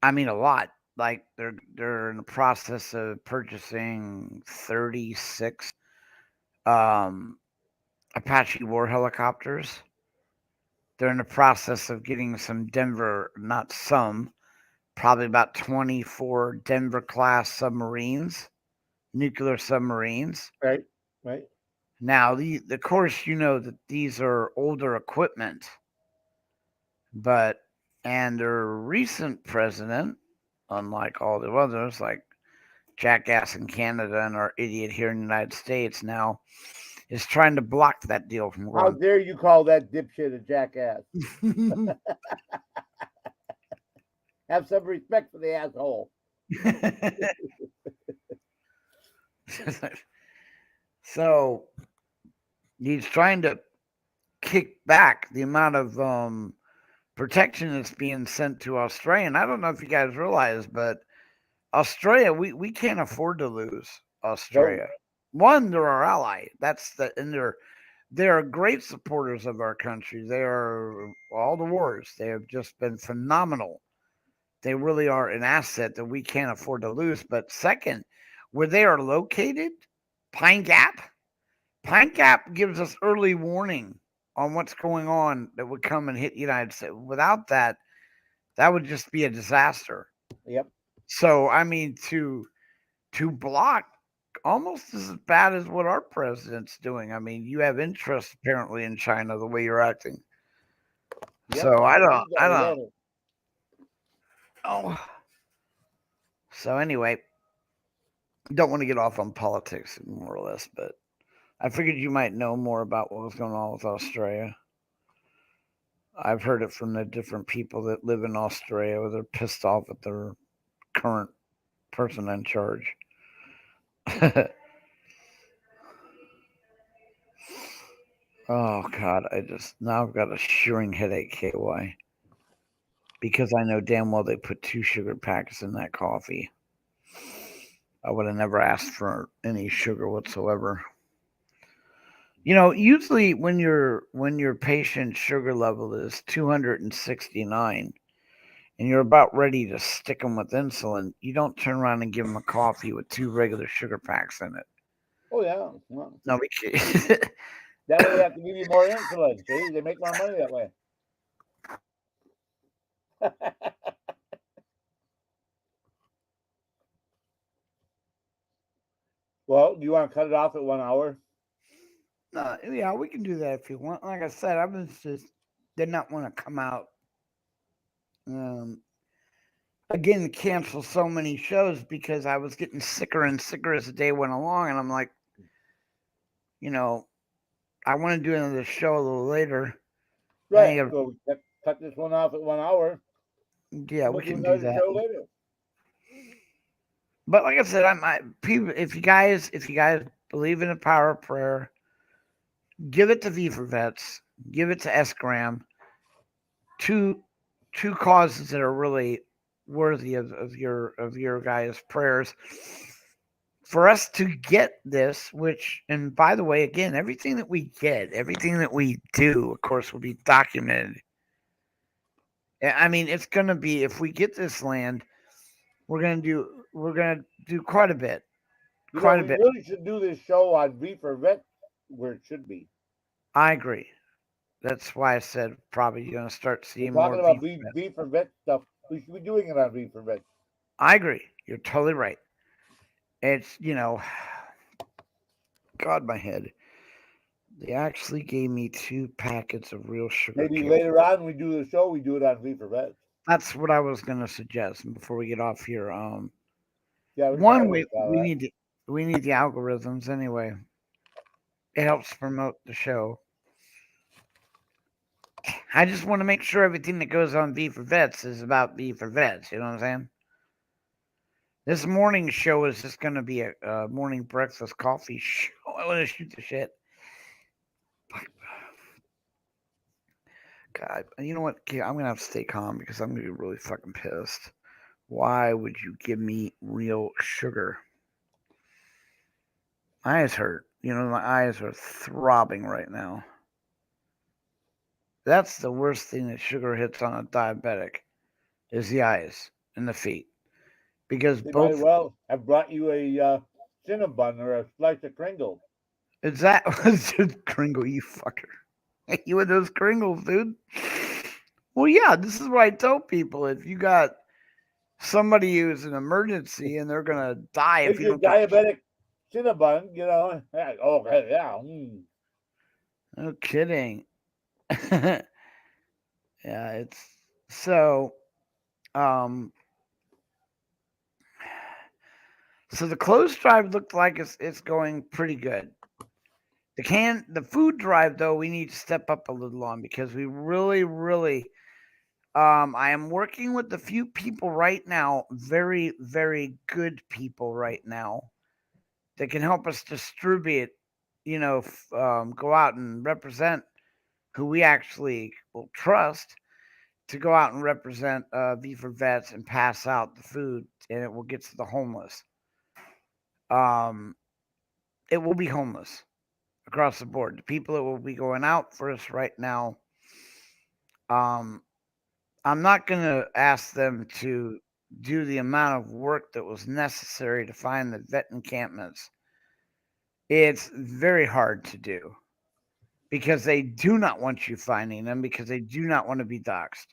I mean, a lot. Like they're in the process of purchasing 36 um, Apache war helicopters. They're in the process of getting some Denver, not some, probably about 24 Denver class submarines, nuclear submarines. right, right. Now, of course, you know that these are older equipment, but and their recent president, unlike all the others, like Jackass in Canada and our idiot here in the United States, now is trying to block that deal from How going. dare you call that dipshit a jackass? Have some respect for the asshole. So he's trying to kick back the amount of protection that's being sent to Australia. And I don't know if you guys realize, but Australia, we can't afford to lose No, Australia. One, they're our ally. That's the and they're great supporters of our country. They are all the wars. They have just been phenomenal. They really are an asset that we can't afford to lose. But second, where they are located, Pine Gap, Pine Gap gives us early warning on what's going on that would come and hit the United States. Without that, that would just be a disaster. yep. So I mean to block almost as bad as what our president's doing. I mean, you have interest apparently in China the way you're acting. Yep, So seems that I way, don't don't it? oh so anyway, don't want to get off on politics more or less, but I figured you might know more about what was going on with Australia. I've heard it from the different people that live in Australia where they're pissed off at their current person in charge. Oh God, I just now I've got a shearing headache, KY, because I know damn well they put 2 sugar packets in that coffee. I would have never asked for any sugar whatsoever. You know, usually when your patient's sugar level is 269 and you're about ready to stick them with insulin, you don't turn around and give them a coffee with 2 regular sugar packs in it. Oh yeah. Well, No, we can't. that way they have to give you more insulin. See, they make more money that way. Well, do you want to cut it off at 1 hour? No, yeah, we can do that if you want. Like I said, I was just did not want to come out um, again to cancel so many shows because I was getting sicker and sicker as the day went along, and I'm like, you know, I want to do another show a little later. Right. So cut this one off at 1 hour, Yeah, and we we'll do can do another that. show later. But like I said, people. If you guys believe in the power of prayer, give it to V for Vets, give it to S Graham. Two two causes that are really worthy of your guys' prayers for us to get this. Which, and by the way, again, everything that we get, everything that we do, of course, will be documented. I mean, it's going to be if we get this land, we're gonna do quite a bit, You know, quite a we bit. really should do this show on Reefer Vet where it should be. I agree. That's why I said probably you're going to start We're seeing more talking about V for Vets. Reefer Vet stuff. We should be doing it on Reefer Vet. I agree. You're totally right. It's, God, my head. They actually gave me 2 packets of real sugar Maybe cane. later on we do the show, we do it on Reefer Vet. That's what I was going to suggest before we get off here. Yeah, we can One probably way work out we that. need to We need the algorithms anyway. It helps promote the show. I just want to make sure everything that goes on V for Vets is about V for Vets. You know what I'm saying? This morning show is just going to be a morning breakfast coffee show. I want to shoot the shit. God, you know what? I'm going to have to stay calm because I'm going to be really fucking pissed. Why would you give me real sugar? My eyes hurt. You know, my eyes are throbbing right now. That's the worst thing that sugar hits on a diabetic is the eyes and the feet. Because They might both well have brought you a Cinnabon or a slice of Kringle. is that just Kringle, you fucker. You and those Kringles, dude. Well, yeah, this is what I tell people. If you got somebody who's an emergency and they're gonna die if Here's you your don't get diabetic Cinnabon, you know. Okay, yeah. no kidding. Yeah, it's so um so the clothes drive looked like it's going pretty good. The food drive though we need to step up a little on because we really I am working with a few people right now, very very good people right now that can help us distribute, go out and represent who we actually will trust to go out and represent V for Vets and pass out the food, and it will get to the homeless. Um, it will be homeless across the board. The people that will be going out for us right now, um, I'm not going to ask them to do the amount of work that was necessary to find the vet encampments. It's very hard to do because they do not want you finding them because they do not want to be doxxed.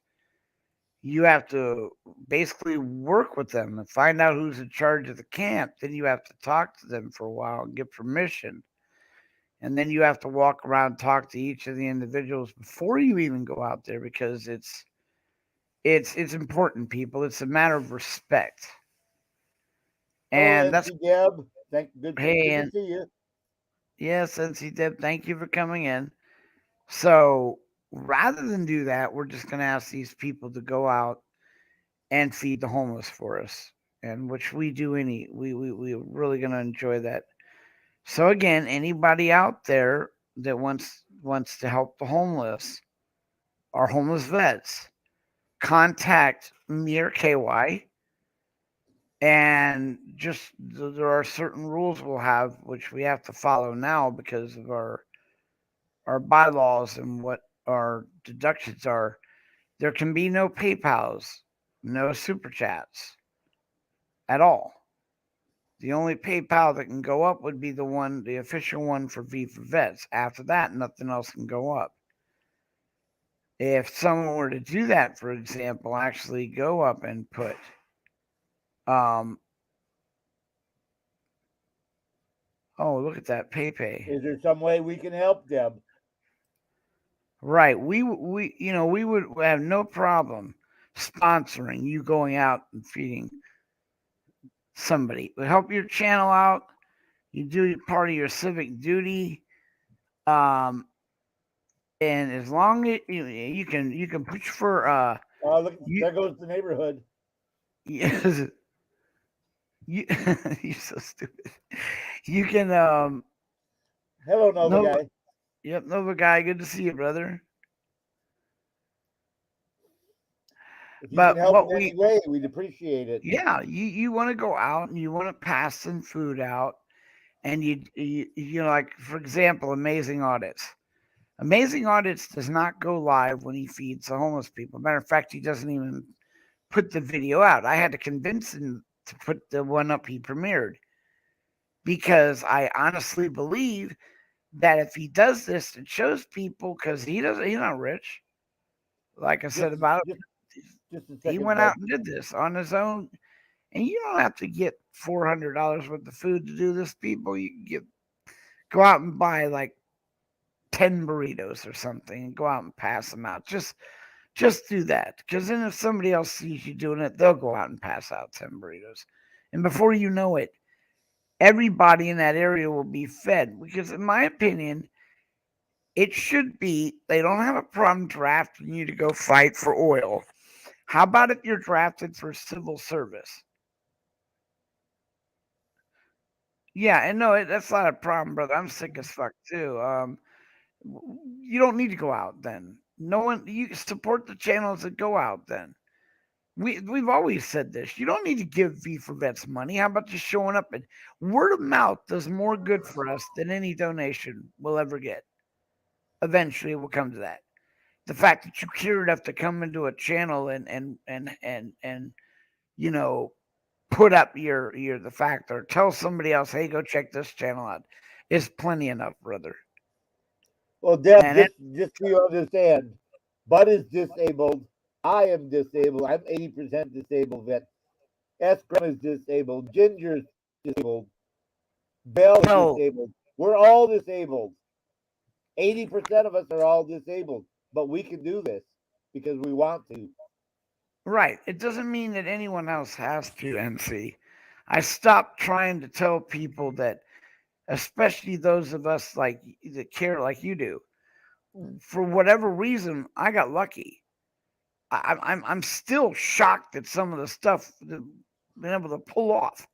You have to basically work with them and find out who's in charge of the camp. Then you have to talk to them for a while and get permission. And then you have to walk around and talk to each of the individuals before you even go out there because it's important, people. It's a matter of respect. Hello, And that's NC Deb. Good hey to and see you. yes, NC Deb, thank you for coming in. So rather than do that, we're just gonna ask these people to go out and feed the homeless for us. And which we do we're really gonna enjoy that. So again, anybody out there that wants to help the homeless, our homeless vets, contact me or KY. And just there are certain rules we'll have which we have to follow now because of our bylaws and what our deductions are. There can be no PayPal's, no super chats at all. The only PayPal that can go up would be the official one for V for Vets. After that, nothing else can go up. If someone were to do that, for example, actually go up and put, um, oh, look at that PayPay. Is there some way we can help, Deb? Right. We would have no problem sponsoring you going out and feeding somebody. It would help your channel out. You do part of your civic duty. Um, and as long as you can push for Oh, look, you there goes the neighborhood. yes you you're so stupid. You can Hello, Nova Nova guy. yep Nova guy. Good to see you, brother. If you can But help in what any we way, we'd appreciate it. yeah you want to go out and you want to pass some food out and like for example, Amazing Audits does not go live when he feeds the homeless people. Matter of fact, he doesn't even put the video out. I had to convince him to put the one up he premiered because I honestly believe that if he does this, it shows people because he's not rich. Like I said Just, about just, just a he second, went out bud. and did this on his own. And you don't have to get $400 worth of food to do this, people. You can go out and buy like 10 burritos or something and go out and pass them out. Just do that. Because then if somebody else sees you doing it, they'll go out and pass out 10 burritos. And before you know it, everybody in that area will be fed. Because, in my opinion, it should be they don't have a problem drafting you to go fight for oil. How about if you're drafted for civil service? Yeah, and no, that's not a problem, brother. I'm sick as fuck too. You don't need to go out then. No one, you support the channels that go out then. We've always said this. You don't need to give V for Vets money. How about just showing up and word of mouth does more good for us than any donation we'll ever get. Eventually, it will come to that. The fact that you care enough to come into a channel and you know put up your the fact or tell somebody else, hey, go check this channel out, is plenty enough, brother. Well, Deb, And it, just so you understand, Bud is disabled. I am disabled. I'm 80% disabled vet. Eskrim is disabled. Ginger is disabled. Bell is well, disabled. We're all disabled. 80% of us are all disabled, but we can do this because we want to. right. It doesn't mean that anyone else has to, NC. I stopped trying to tell people that, especially those of us like that care like you do. For whatever reason, I got lucky. I'm still shocked at some of the stuff that I've been able to pull off.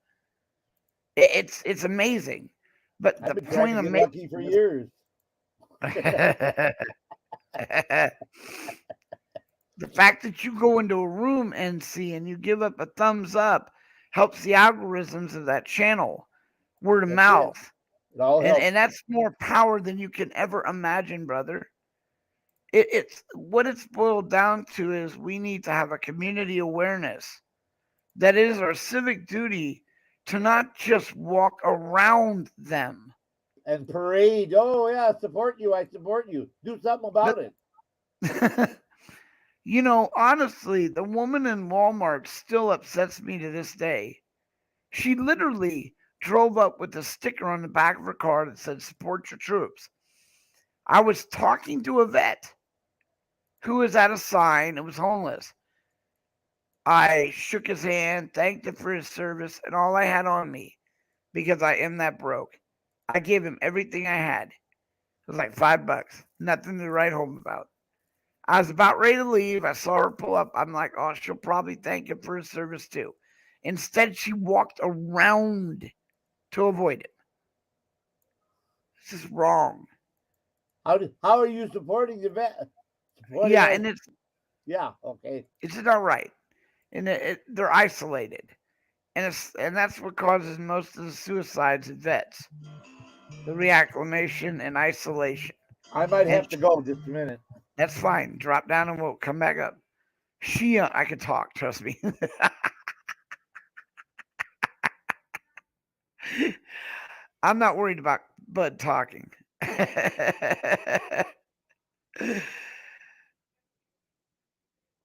It's amazing. But I've the been trying point to I'm get making lucky for years. is the fact that you go into a room, NC, and you give up a thumbs up helps the algorithms of that channel, word of That's it. mouth. It all And helps. and that's more power than you can ever imagine, brother. It's what it's boiled down to is we need to have a community awareness that it is our civic duty to not just walk around them. And parade. Oh, yeah, support you. I support you. Do something about But it. honestly, the woman in Walmart still upsets me to this day. She literally drove up with a sticker on the back of her car that said, support your troops. I was talking to a vet who was at a sign and was homeless. I shook his hand, thanked him for his service, and all I had on me, because I am that broke, I gave him everything I had. It was like $5, nothing to write home about. I was about ready to leave. I saw her pull up. I'm like, oh, she'll probably thank him for his service too. Instead, she walked around to avoid it. This is wrong. How are you supporting the vet? Supporting Yeah, our. and Yeah, okay. it's not right. And they're isolated, and that's what causes most of the suicides at vets: the reacclimation and isolation. I might And have to go just a minute. that's fine. Drop down and we'll come back up. I can talk. Trust me. I'm not worried about Bud talking.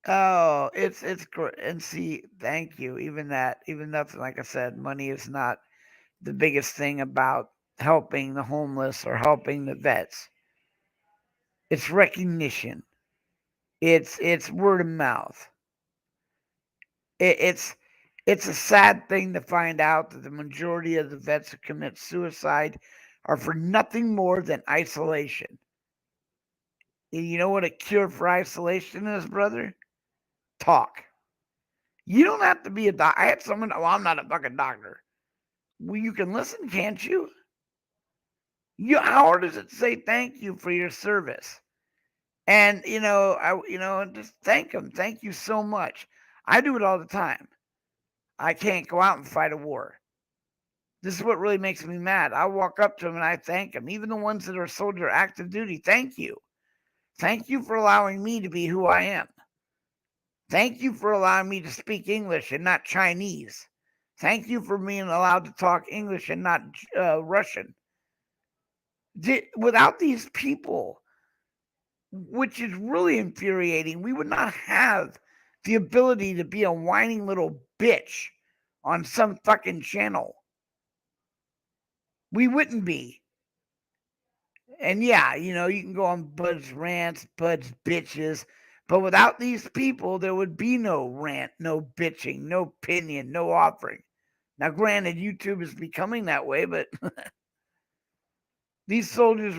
Oh, it's great. And see, thank you. Even nothing like I said, money is not the biggest thing about helping the homeless or helping the vets. It's recognition. It's word of mouth. It's it's a sad thing to find out that the majority of the vets who commit suicide are for nothing more than isolation. And you know what a cure for isolation is, brother? Talk. You don't have to be a doc. I had someone. Oh, I'm not a fucking doctor. Well, you can listen, can't you? How hard does it say thank you for your service? And just thank them. Thank you so much. I do it all the time. I can't go out and fight a war. This is what really makes me mad. I walk up to them and I thank them, even the ones that are soldier active duty. Thank you. Thank you for allowing me to be who I am. Thank you for allowing me to speak English and not Chinese. Thank you for being allowed to talk English and not Russian. Without these people, which is really infuriating, we would not have the ability to be a whining little bitch on some fucking channel. We wouldn't be. And yeah, you can go on Bud's rants, Bud's bitches, but without these people, there would be no rant, no bitching, no opinion, no offering. Now, granted, YouTube is becoming that way, but these soldiers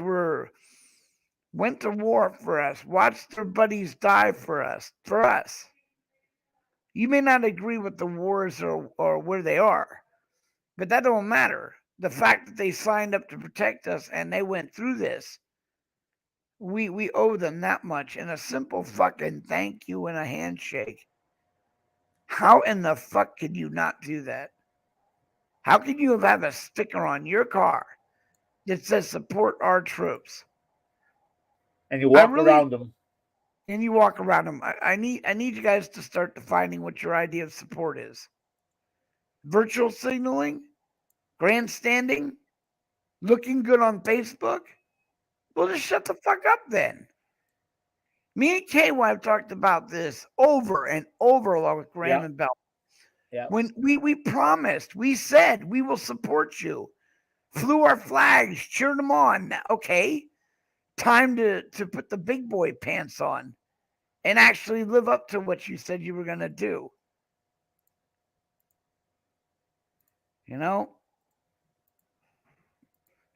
went to war for us, watched their buddies die for us, for us. You may not agree with the wars or where they are, but that don't matter. The fact that they signed up to protect us and they went through this, we owe them that much. And a simple fucking thank you and a handshake. How in the fuck could you not do that? How could you have a sticker on your car that says support our troops? And you I walk really around them. and you walk around them. I need you guys to start defining what your idea of support is. Virtual signaling, grandstanding, looking good on Facebook. Well, just shut the fuck up then. Me and KY have talked about this over and over along with Graham Yeah, and Bell. yeah. When we promised, we said we will support you. Flew our flags, cheered them on. Okay, time to put the big boy pants on and actually live up to what you said you were going to do. You know,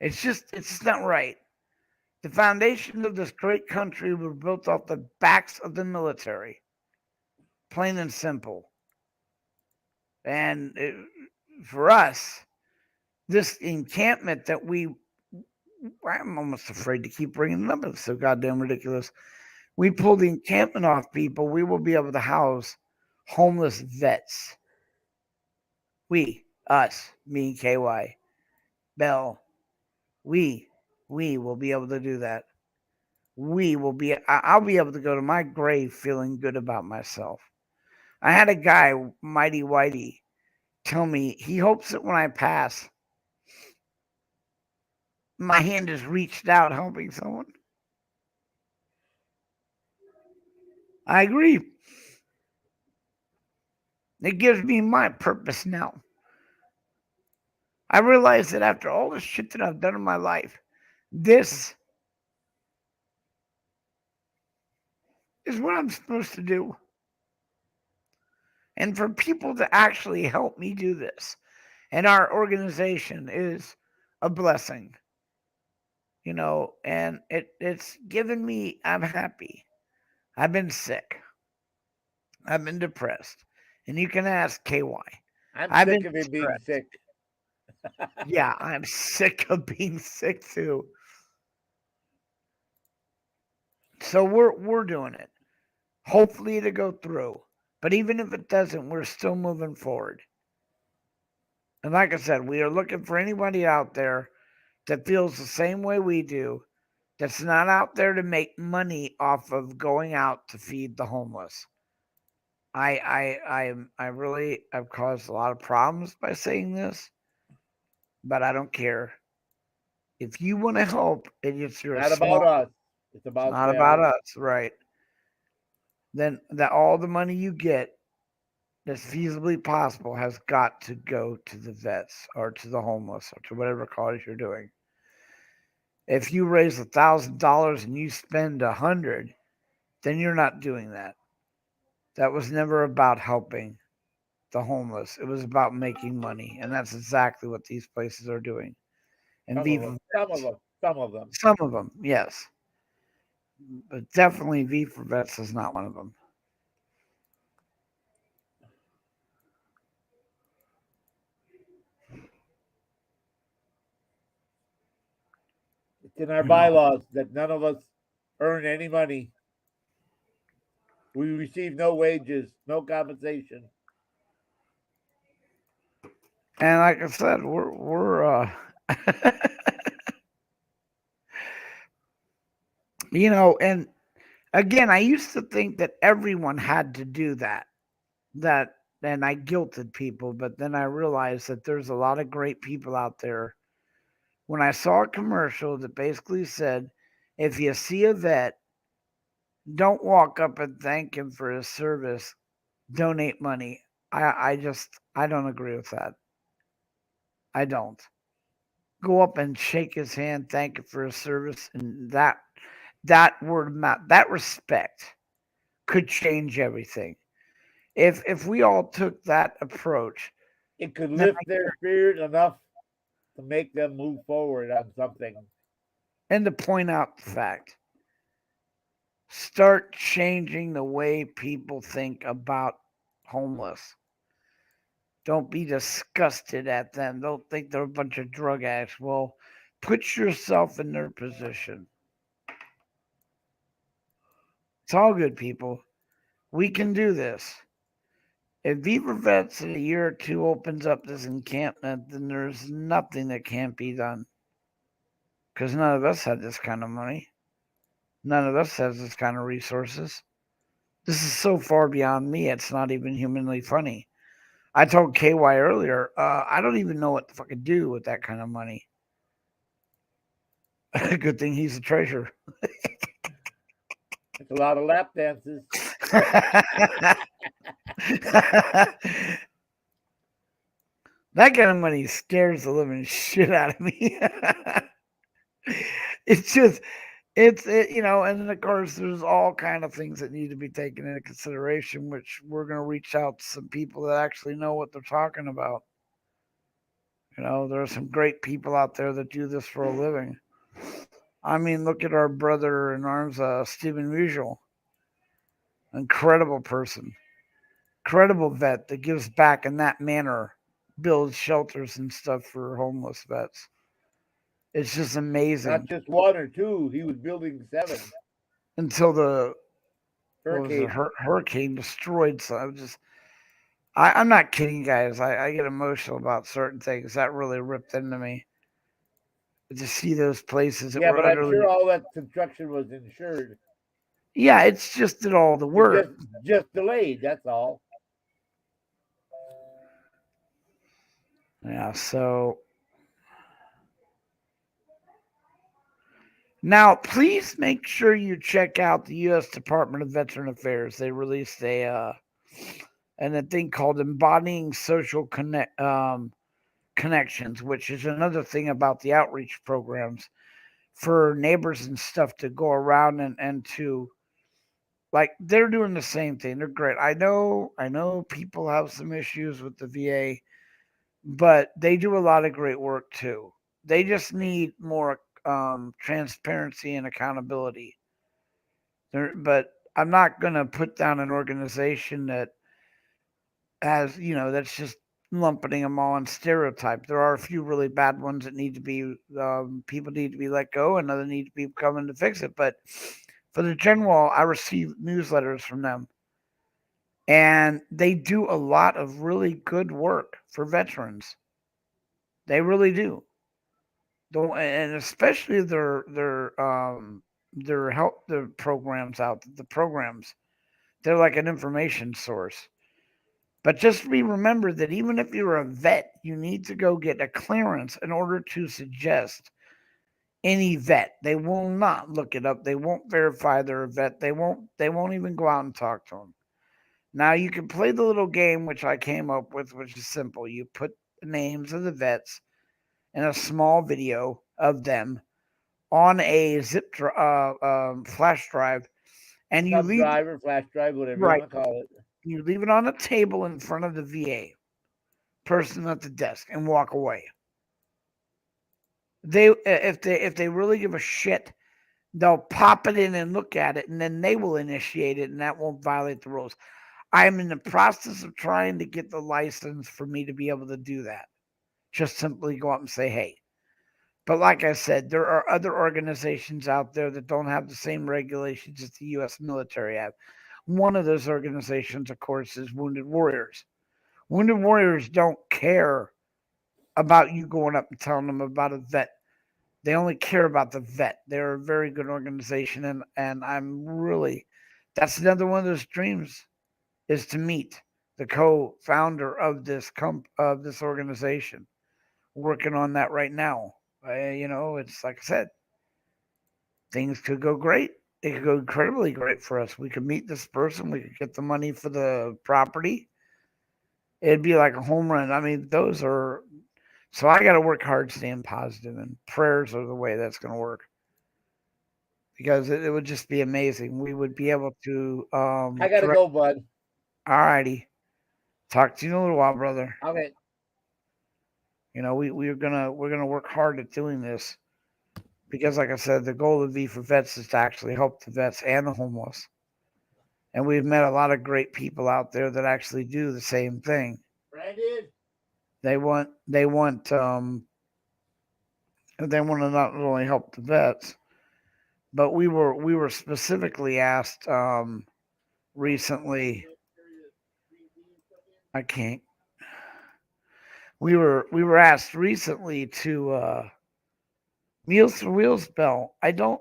it's just not right. The foundations of this great country were built off the backs of the military, plain and simple. And for us, this encampment that I'm almost afraid to keep bringing it up. It's so goddamn ridiculous. We pull the encampment off people, we will be able to house homeless vets. Us, me and KY, Bell, we will be able to do that. I'll be able to go to my grave feeling good about myself. I had a guy, Mighty Whitey, tell me he hopes that when I pass, my hand is reached out helping someone. I agree. It gives me my purpose now. I realize that after all the shit that I've done in my life, this is what I'm supposed to do. And for people to actually help me do this, and our organization is a blessing, and it's given me, I'm happy. I've been sick. I've been depressed. And you can ask KY. I'm I've sick been of it being depressed. sick. Yeah, I'm sick of being sick too. So we're doing it. Hopefully to go through. But even if it doesn't, we're still moving forward. And like I said, we are looking for anybody out there that feels the same way we do, that's not out there to make money off of going out to feed the homeless. I really I've caused a lot of problems by saying this, but I don't care. If you want to help and you're a Not about small, us. It's it's about not about them. us, right? Then that all the money you get that's feasibly possible has got to go to the vets or to the homeless or to whatever cause you're doing. If you raise $1,000 and you spend 100, then you're not doing that. That was never about helping the homeless. It was about making money, and that's exactly what these places are doing. And Some of Viva them. Some of Vets, them. Some of them. some of them, yes, but definitely V for Vets is not one of them. It's in our You know, bylaws that none of us earn any money. We receive no wages, no compensation. and like I said, we're and again, I used to think that everyone had to do that. That and I guilted people, but then I realized that there's a lot of great people out there. When I saw a commercial that basically said, if you see a vet, don't walk up and thank him for his service, donate money. I don't agree with that. I don't. Go up and shake his hand, thank him for his service, and that word of mouth, that respect could change everything. If we all took that approach, it could Now, lift their spirit enough to make them move forward on something. and to point out the fact, start changing the way people think about homeless. Don't be disgusted at them. Don't think they're a bunch of drug addicts. Well, put yourself in their position. It's all good, people. We can do this. If Beaver Vets in a year or two opens up this encampment, then there's nothing that can't be done. Because none of us had this kind of money. None of us has this kind of resources. This is so far beyond me, it's not even humanly funny. I told KY earlier, I don't even know what to fucking do with that kind of money. Good thing he's a treasurer. It's a lot of lap dances. That kind of money scares the living shit out of me. it's just, and then of course there's all kind of things that need to be taken into consideration, which we're going to reach out to some people that actually know what they're talking about. There are some great people out there that do this for a living. I mean, look at our brother in arms, Stephen Musial. Incredible person, incredible vet that gives back in that manner, builds shelters and stuff for homeless vets. It's just Not amazing. just one or two. He was building 7. Until the what was it, Hurricane. hurricane destroyed. So I'm not kidding, guys. I get emotional about certain things that really ripped into me. To see those places that Yeah, were but I'm utterly, sure all that construction was insured. yeah, it's just did all the It work. just delayed. That's all. Yeah, so now please make sure you check out the U.S. Department of Veteran Affairs. They released a thing called Embodying Social Connections, which is another thing about the outreach programs for neighbors and stuff to go around and to like they're doing the same thing. They're great. I know people have some issues with the VA, but they do a lot of great work too. They just need more transparency and accountability. But I'm not going to put down an organization that that's just lumping them all in stereotype. There are a few really bad ones that need to be people need to be let go, and other need to be coming to fix it. But for the general, I receive newsletters from them, and they do a lot of really good work for veterans. They really do. And especially their help the programs out the programs. They're like an information source. But just be remember that even if you're a vet, you need to go get a clearance in order to suggest any vet. They will not look it up. They won't verify they're a vet. They won't even go out and talk to them. Now you can play the little game which I came up with, which is simple. You put the names of the vets in a small video of them on a flash drive, and you Thumb leave drive or flash drive, whatever you right. want to call it. You leave it on a table in front of the VA person at the desk and walk away. If they really give a shit, they'll pop it in and look at it, and then they will initiate it, and that won't violate the rules. I am in the process of trying to get the license for me to be able to do that. Just simply go up and say, hey. But like I said, there are other organizations out there that don't have the same regulations as the U.S. military have. One of those organizations, of course, is Wounded Warriors. Wounded Warriors don't care about you going up and telling them about a vet. They only care about the vet. They're a very good organization, and I'm really that's another one of those dreams is to meet the co-founder of this organization. Working on that right now. It's like I said, things could go great. It could go incredibly great for us. We could meet this person. We could get the money for the property. It'd be like a home run. I mean, those are so I got to work hard, staying positive, and prayers are the way that's going to work because it would just be amazing. We would be able to I got to direct. go, bud. Alrighty, talk to you in a little while, brother. Okay. We're gonna work hard at doing this because, like I said, the goal of V for Vets is to actually help the vets and the homeless. And we've met a lot of great people out there that actually do the same thing. Brandon? They want to not only help the vets, but we were specifically asked recently. I can't. We were asked recently to Meals for Wheels Bell. I don't.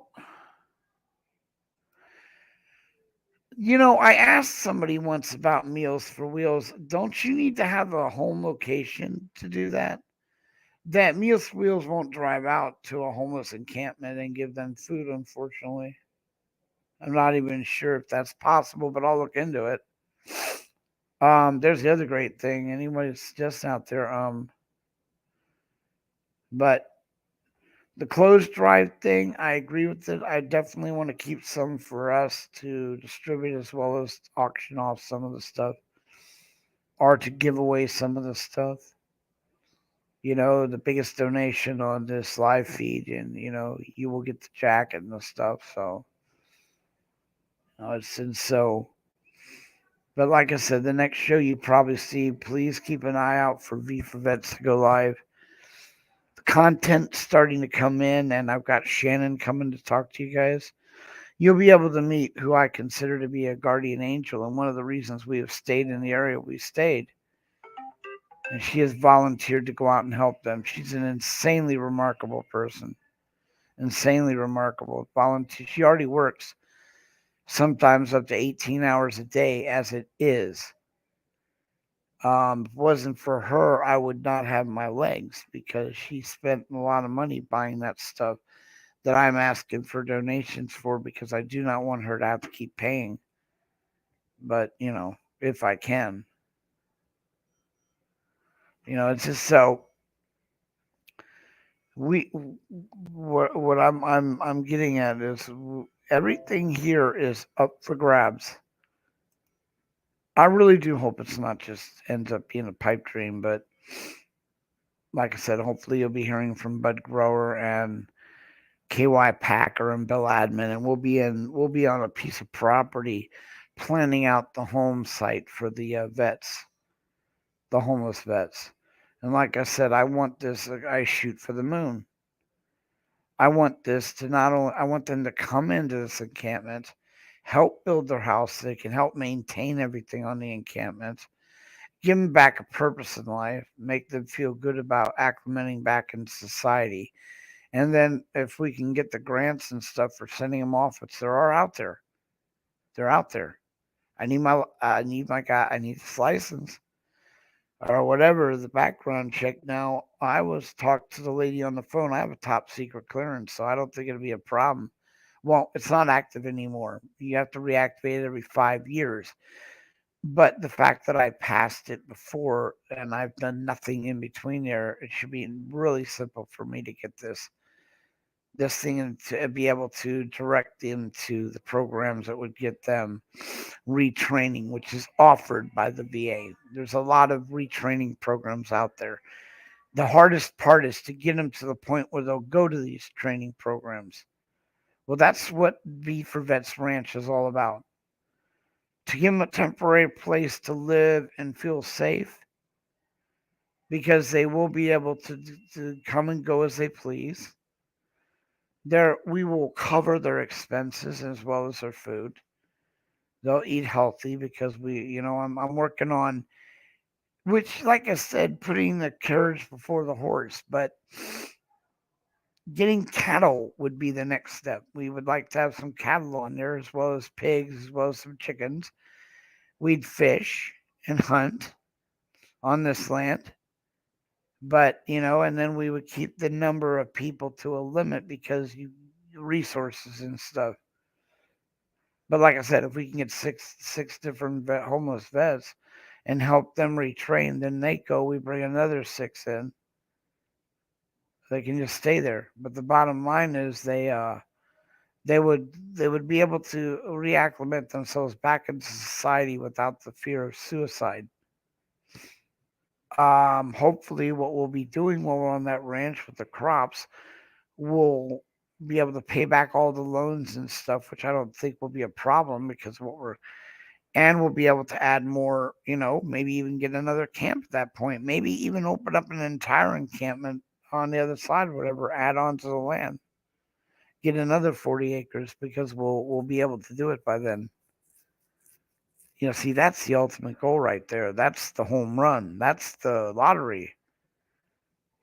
I asked somebody once about Meals for Wheels. Don't you need to have a home location to do that? That Meals for Wheels won't drive out to a homeless encampment and give them food, unfortunately. I'm not even sure if that's possible, but I'll look into it. There's the other great thing. Anybody's just out there. But the closed drive thing, I agree with it. I definitely want to keep some for us to distribute as well as auction off some of the stuff or to give away some of the stuff. The biggest donation on this live feed, and you will get the jacket and the stuff. So, it's and so. But like I said, the next show you probably see, please keep an eye out for V for Vets to go live. The content's starting to come in, and I've got Shannon coming to talk to you guys. You'll be able to meet who I consider to be a guardian angel, and one of the reasons we have stayed in the area we stayed. And she has volunteered to go out and help them. She's an insanely remarkable person. Insanely remarkable. Volunteer. She already works sometimes up to 18 hours a day as it is. If it wasn't for her, I would not have my legs because she spent a lot of money buying that stuff that I'm asking for donations for because I do not want her to have to keep paying. But, if I can, it's just so we what I'm getting at is everything here is up for grabs. I really do hope it's not just ends up being a pipe dream, but like I said, hopefully you'll be hearing from Bud Grower and KY Packer and Bill Admin, and we'll be on a piece of property planning out the home site for the vets, the homeless vets. And like I said, I want this. I shoot for the moon. I want this to not only. I want them to come into this encampment, help build their house. So they can help maintain everything on the encampment. Give them back a purpose in life. Make them feel good about acclimating back into society. And then if we can get the grants and stuff for sending them off, which there are out there, they're out there. I need my guy. I need this license or whatever the background check. Now I was talked to the lady on the phone. I have a top secret clearance, so I don't think it'll be a problem. Well, it's not active anymore. You have to reactivate it every 5 years. But the fact that I passed it before and I've done nothing in between there, it should be really simple for me to get this thing and to be able to direct them to the programs that would get them retraining, which is offered by the VA. There's a lot of retraining programs out there. The hardest part is to get them to the point where they'll go to these training programs. Well, that's what V for Vets Ranch is all about. To give them a temporary place to live and feel safe because they will be able to come and go as they please. We will cover their expenses as well as their food. They'll eat healthy because I'm working on, which, like I said, putting the carriage before the horse, but getting cattle would be the next step. We would like to have some cattle on there as well as pigs, as well as some chickens. We'd fish and hunt on this land. But, and then we would keep the number of people to a limit because resources and stuff. But like I said, if we can get six different homeless vets and help them retrain, then they go. We bring another six in. They can just stay there. But the bottom line is they would be able to reacclimate themselves back into society without the fear of suicide. Hopefully, what we'll be doing while we're on that ranch with the crops, we'll be able to pay back all the loans and stuff, which I don't think will be a problem because what we're and we'll be able to add more, maybe even get another camp at that point. Maybe even open up an entire encampment on the other side, or whatever, add on to the land, get another 40 acres because we'll be able to do it by then. See, that's the ultimate goal right there. That's the home run. That's the lottery.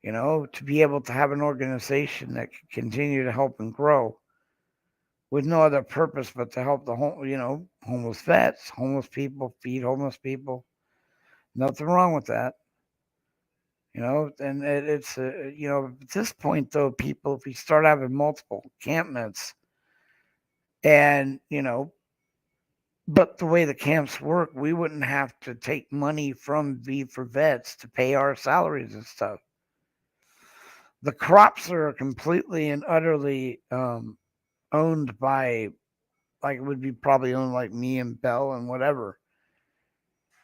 To be able to have an organization that can continue to help and grow with no other purpose but to help the homeless vets, homeless people, feed homeless people. Nothing wrong with that. And it's at this point though, people, if we start having multiple encampments and but the way the camps work, we wouldn't have to take money from V for Vets to pay our salaries and stuff. The crops are completely and utterly owned by, like, it would be probably owned like me and Bell and whatever.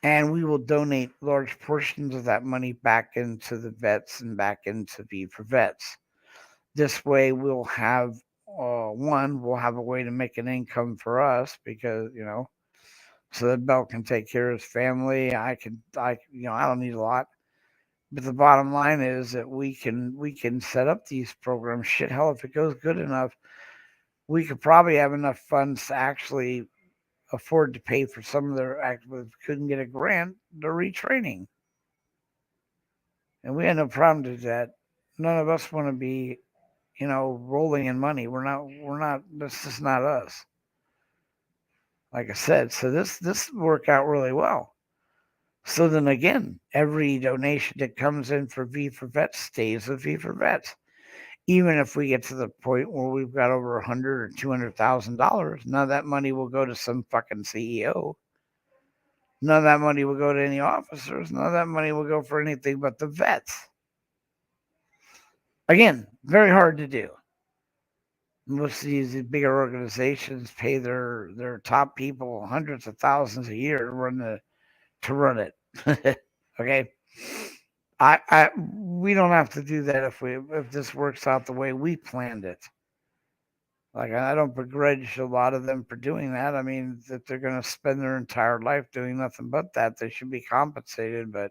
And we will donate large portions of that money back into the vets and back into V for Vets. This way, we'll have we'll have a way to make an income for us because so that Bell can take care of his family. I don't need a lot, but the bottom line is that we can set up these programs. Shit, hell, if it goes good enough, we could probably have enough funds to actually afford to pay for some of their activities. Couldn't get a grant, the retraining, and we had no problem to do that. None of us want to be rolling in money. We're not. That's just not us. Like I said, so this worked out really well. So then again, every donation that comes in for V for Vets stays with V for Vets. Even if we get to the point where we've got over $100,000 or $200,000, none of that money will go to some fucking CEO. None of that money will go to any officers. None of that money will go for anything but the vets. Again, very hard to do. Most of these bigger organizations pay their top people hundreds of thousands a year to run it. Okay, I we don't have to do that if this works out the way we planned it. Like, I don't begrudge a lot of them for doing that. I mean, that they're going to spend their entire life doing nothing but that. They should be compensated. But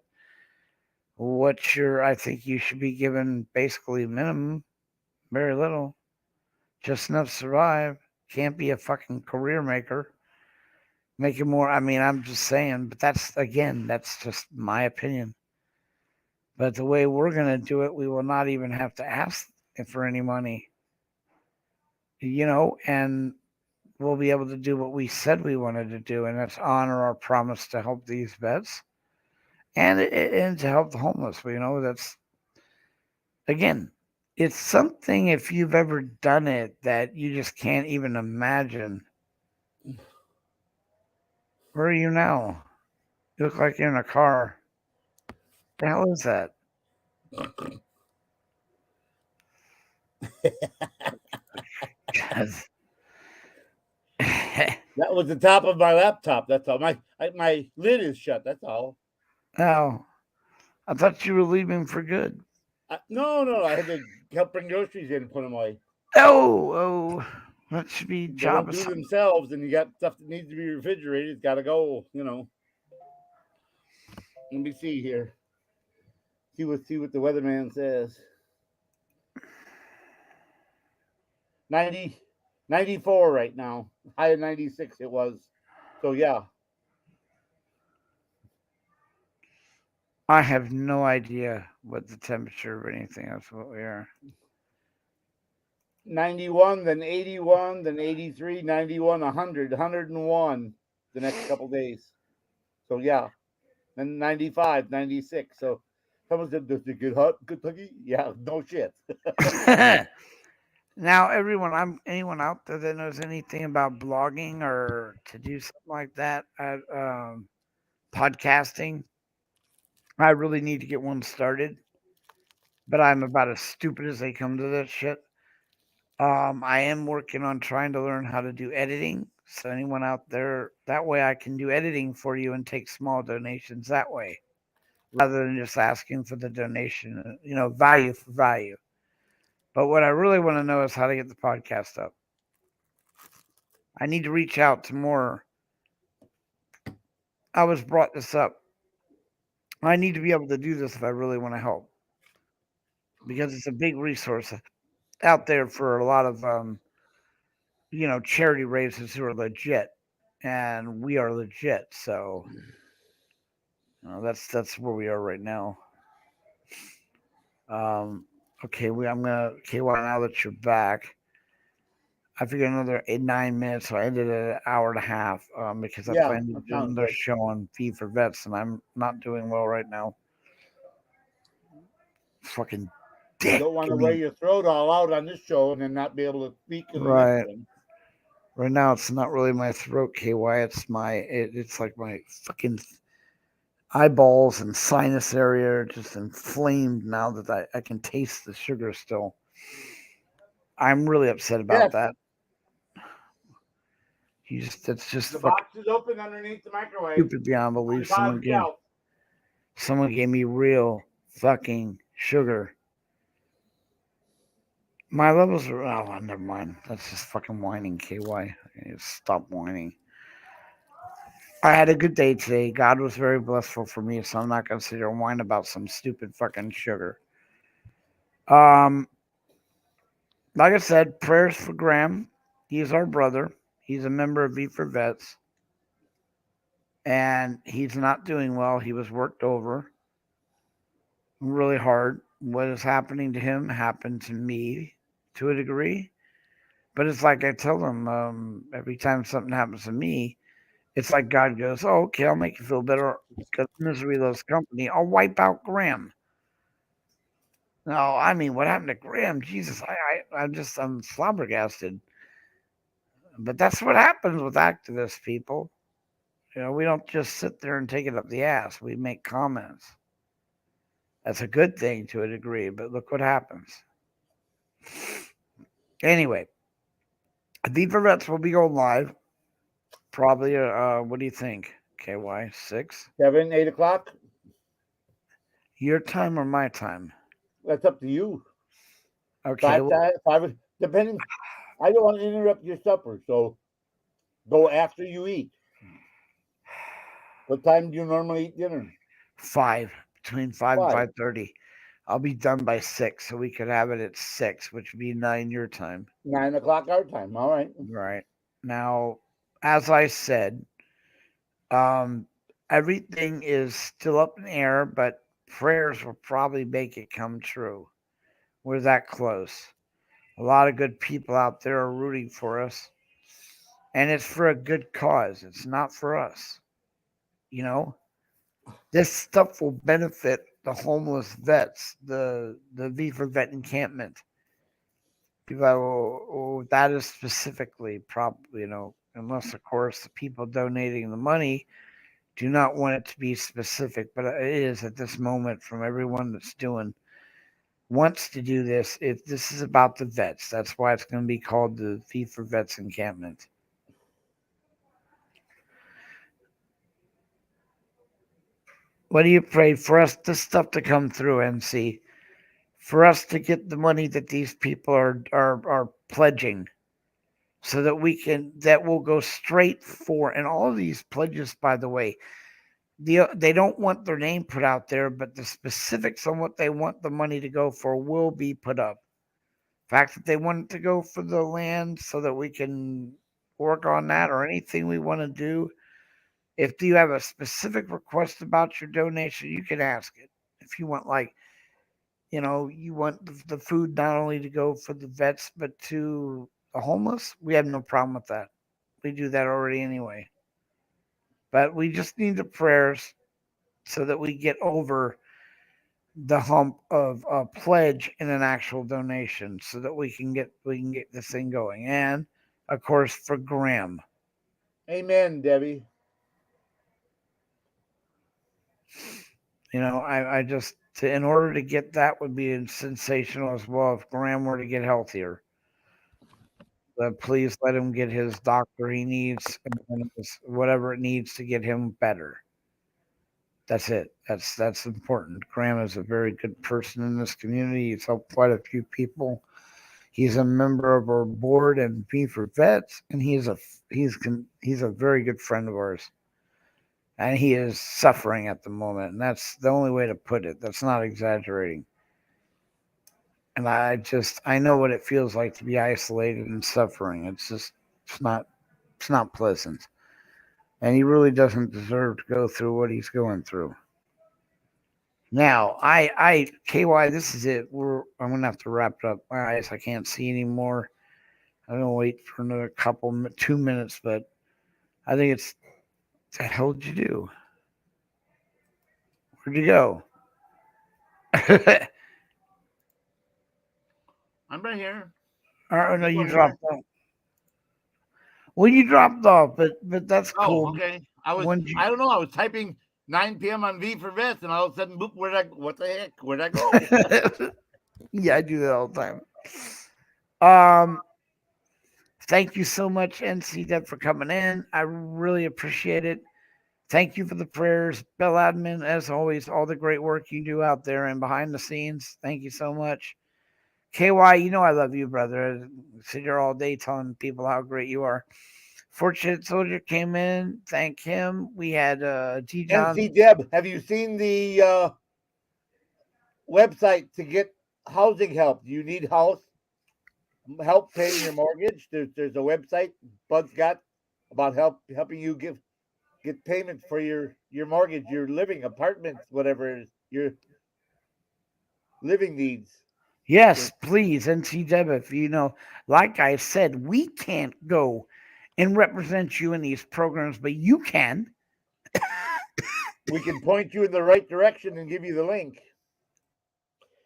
I think you should be given basically minimum, very little, just enough to survive. Can't be a fucking career maker. Making more. I mean, I'm just saying, but that's just my opinion. But the way we're going to do it, we will not even have to ask for any money, and we'll be able to do what we said we wanted to do, and that's honor our promise to help these vets and to help the homeless. That's, again, it's something, if you've ever done it, that you just can't even imagine. Where are you now? You look like you're in a car. The hell is that? That was the top of my laptop. That's all. My lid is shut. That's all. Oh, I thought you were leaving for good. No. I had to help bring groceries in and put them away. Oh, that should be They job don't do assignment. themselves, and you got stuff that needs to be refrigerated. It's got to go. Let me see here. See what the weatherman says. 90, 94 right now. High of 96 it was. So yeah. I have no idea what the temperature or anything. That's what we are. 91, then 81, then 83, 91, 100, 101 the next couple days. So yeah. Then 95, 96. So someone said, does it get hot, Kentucky? Yeah, no shit. Now, anyone out there that knows anything about blogging or to do something like that, podcasting, I really need to get one started. But I'm about as stupid as they come to that shit. I am working on trying to learn how to do editing. So anyone out there, that way I can do editing for you and take small donations that way. rather than just asking for the donation, value for value. But what I really want to know is how to get the podcast up. I need to reach out to more. I was brought this up. I need to be able to do this if I really want to help because it's a big resource out there for a lot of charity races who are legit, and we are legit. So that's where we are right now. Um, okay, I'm gonna KY now that you're back. I figured another 8 9 minutes, so I ended at an hour and a half because I Yeah, plan to that do sounds another good. show on Fee for Vets, and I'm not doing well right now. Fucking You dick. don't want I to wear mean, your throat all out on this show and then not be able to speak in the next right. one. Right now, it's not really my throat, KY. It's like my fucking eyeballs and sinus area are just inflamed now that I can taste the sugar still. I'm really upset about Yes, that. It's just the fucking box is open underneath the microwave stupid beyond on belief. the bottom shelf. Someone gave me real fucking sugar. My levels are never mind. That's just fucking whining, KY. Stop whining. I had a good day today. God was very blissful for me, so I'm not gonna sit here and whine about some stupid fucking sugar. Um, like I said, prayers for Graham. He's our brother. He's a member of V for Vets, and he's not doing well. He was worked over really hard. What is happening to him happened to me to a degree, but it's like I tell him every time something happens to me, it's like God goes, "Oh, okay, I'll make you feel better because misery loves company. I'll wipe out Graham." No, I mean, what happened to Graham? Jesus, I'm flabbergasted. But that's what happens with activist people. We don't just sit there and take it up the ass. We make comments. That's a good thing to a degree, but look what happens. Anyway, Viva Vets will be going live. Probably, what do you think? KY, 6? 7, 8 o'clock. Your time or my time? That's up to you. Okay, Five well, times, five, depending. I don't want to interrupt your supper, so go after you eat. What time do you normally eat dinner? 5, between 5 and Why? 5:30. I'll be done by 6, so we could have it at 6, which would be 9 your time. 9 o'clock our time. All right. Right. Now, as I said, um, everything is still up in the air, but prayers will probably make it come true. We're that close. A lot of good people out there are rooting for us, and it's for a good cause. It's not for us. You know, this stuff will benefit the homeless vets, the V for Vet encampment. People that that is specifically probably, unless of course the people donating the money do not want it to be specific, but it is at this moment from everyone that's doing wants to do this. This is about the vets. That's why it's going to be called the Fee for Vets encampment. What do you pray for us this stuff to come through, NC? For us to get the money that these people are pledging, so that that will go straight for, and all of these pledges, by the way, they don't want their name put out there, but the specifics on what they want the money to go for will be put up. The fact that they want it to go for the land so that we can work on that or anything we want to do. If you have a specific request about your donation, you can ask it. If you want, like, you want the food not only to go for the vets, but to the homeless, we have no problem with that. We do that already anyway. But we just need the prayers so that we get over the hump of a pledge and an actual donation so that we can get this thing going. And of course for Graham. Amen, Debbie. I just in order to get that would be sensational as well if Graham were to get healthier. But please let him get his doctor he needs and whatever it needs to get him better. That's it. That's important. Graham is a very good person in this community. He's helped quite a few people. He's a member of our board and V for Vets, and he's a very good friend of ours. And he is suffering at the moment, and that's the only way to put it. That's not exaggerating. And I know what it feels like to be isolated and suffering. It's not it's not pleasant. And he really doesn't deserve to go through what he's going through. Now, KY, this is it. I'm gonna have to wrap it up. My eyes, I can't see anymore. I'm gonna wait for another 2 minutes, but I think it's. What the hell did you do? Where'd you go? I'm right here. Oh no, Keep you on here. dropped off. Well, you dropped off, but that's Oh, cool. okay. When did you? I don't know. I was typing 9 p.m. on V for Vets, and all of a sudden, boop, what the heck? Where'd I go? Yeah, I do that all the time. Thank you so much, NC Deb, for coming in. I really appreciate it. Thank you for the prayers. Bell Admin, as always, all the great work you do out there and behind the scenes. Thank you so much. KY, you know I love you, brother. I sit here all day telling people how great you are. Fortunate Soldier came in. Thank him. We had G. John. NC Deb, have you seen the website to get housing help? Do you need help paying your mortgage? There's a website Bud's got about helping you get payment for your mortgage, your living apartments, whatever your living needs. Yes, please, NC Deb, if you know, like I said, we can't go and represent you in these programs, but you can. We can point you in the right direction and give you the link.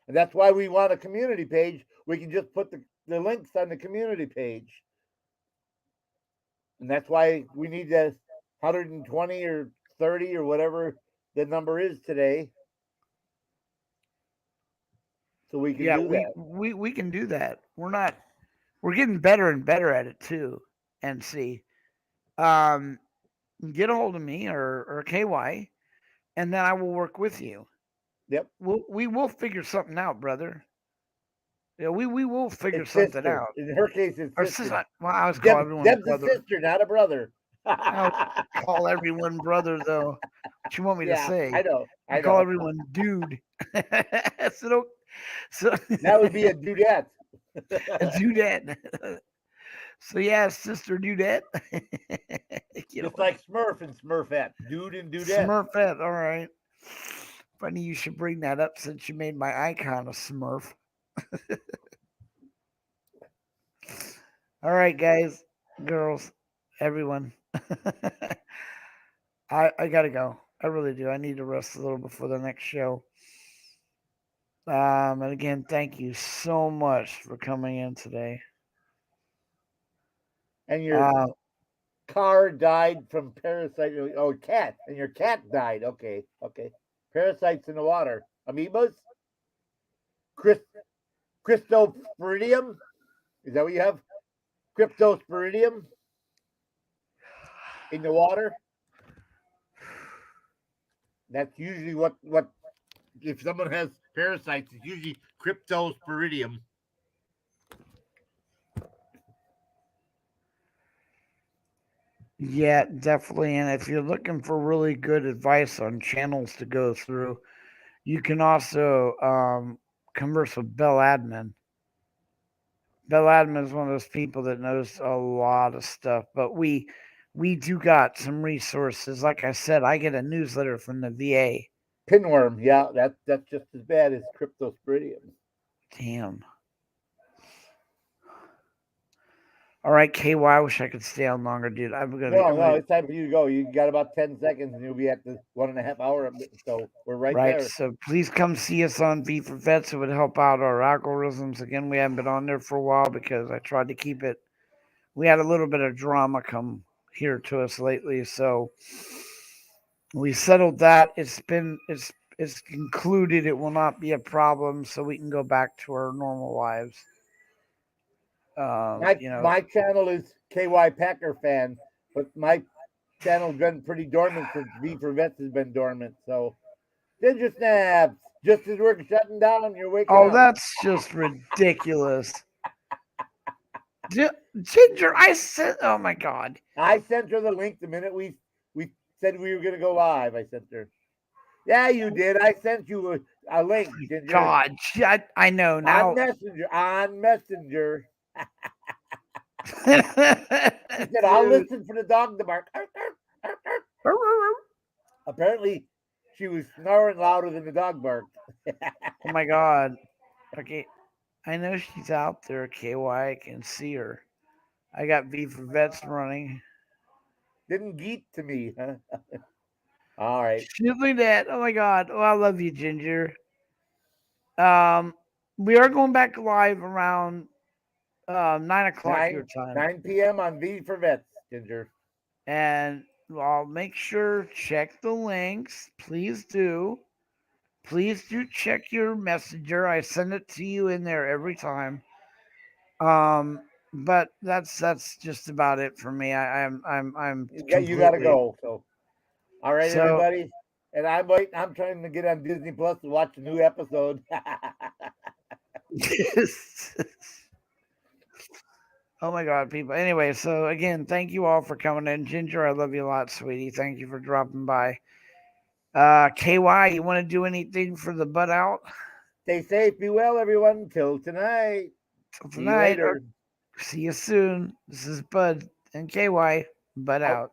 And that's why we want a community page. We can just put the links on the community page. And that's why we need that 120 or 30 or whatever the number is today. So we can Yeah, do that. we can do that. We're getting better and better at it too. NC. Um, get a hold of me or KY, and then I will work with you. Yep. We will figure something out, brother. Yeah, we will figure It's something sister. out. In her case, it's Or sister. sister. Well, I always call everyone Deb's a brother. sister, not a brother. I always call everyone brother though. What you want me to Yeah, say? I I call know. everyone dude. so don't, so That would be a dudette. do that. So yeah, sister dudette. You know Just what? like Smurf and Smurfette. Dude and dudette. Smurfette. All right. Funny you should bring that up since you made my icon a Smurf. All right, guys, girls, everyone. I gotta go. I really do. I need to rest a little before the next show. And again, thank you so much for coming in today. And your Uh, car died from parasite. Oh, cat. And your cat died. Okay. Okay. Parasites in the water. Amoebas? Chris, Cryptosporidium? Is that what you have? Cryptosporidium in the water? That's usually what If someone has parasites, it's usually cryptosporidium. yeah, definitely. And if you're looking for really good advice on channels to go through, you can also converse with Bell Admin. Bell Admin is one of those people that knows a lot of stuff, but we do got some resources. Like I said, I get a newsletter from the VA. pinworm. Yeah, that's just as bad as Cryptosporidium. Damn. All right, KY. I wish I could stay on longer, dude. No, it's time for you to go. You got about 10 seconds, and you'll be at the 1.5 hour. So we're right right. there. So please come see us on V for Vets. It would help out our algorithms. Again, we haven't been on there for a while because I tried to keep it. We had a little bit of drama come here to us lately, so we settled that. It's concluded. It will not be a problem, so we can go back to our normal lives. My You know, my channel is KY Packer fan, but my channel's been pretty dormant since V for Vets has been dormant. So, Ginger Snaps, just as we're shutting down, you're waking Oh, up. that's just ridiculous. Ginger, I said, oh my God. I sent her the link the minute we said we were going to go live. I sent her. Yeah, you did. I sent you a link, Ginger. God, I know now. On Messenger. On Messenger. She said, I'll listen for the dog to bark. Apparently, she was snoring louder than the dog barked. Oh my God. Okay, I know she's out there, KY. I can see her. I got V for Vets running. Didn't geet to me, huh? All right. Shit like that. Oh my God. Oh, I love you, Ginger. Um, we are going back live around 9 o'clock your 9, time, 9 p.m. on V for Vets, Ginger. and I'll make sure check the links. Please do. Please do check your messenger. I send it to you in there every time. Um, but that's just about it for me. I'm You got to completely go. So, all right, so. everybody. And I'm waiting. I'm trying to get on Disney Plus to watch a new episode. Oh my God, people. Anyway, so again, thank you all for coming in. Ginger, I love you a lot, sweetie. Thank you for dropping by. KY, you want to do anything for the butt out? Stay safe. Be well, everyone. Till tonight. Till See you tonight. later. See you soon. This is Bud and KY. Butt out.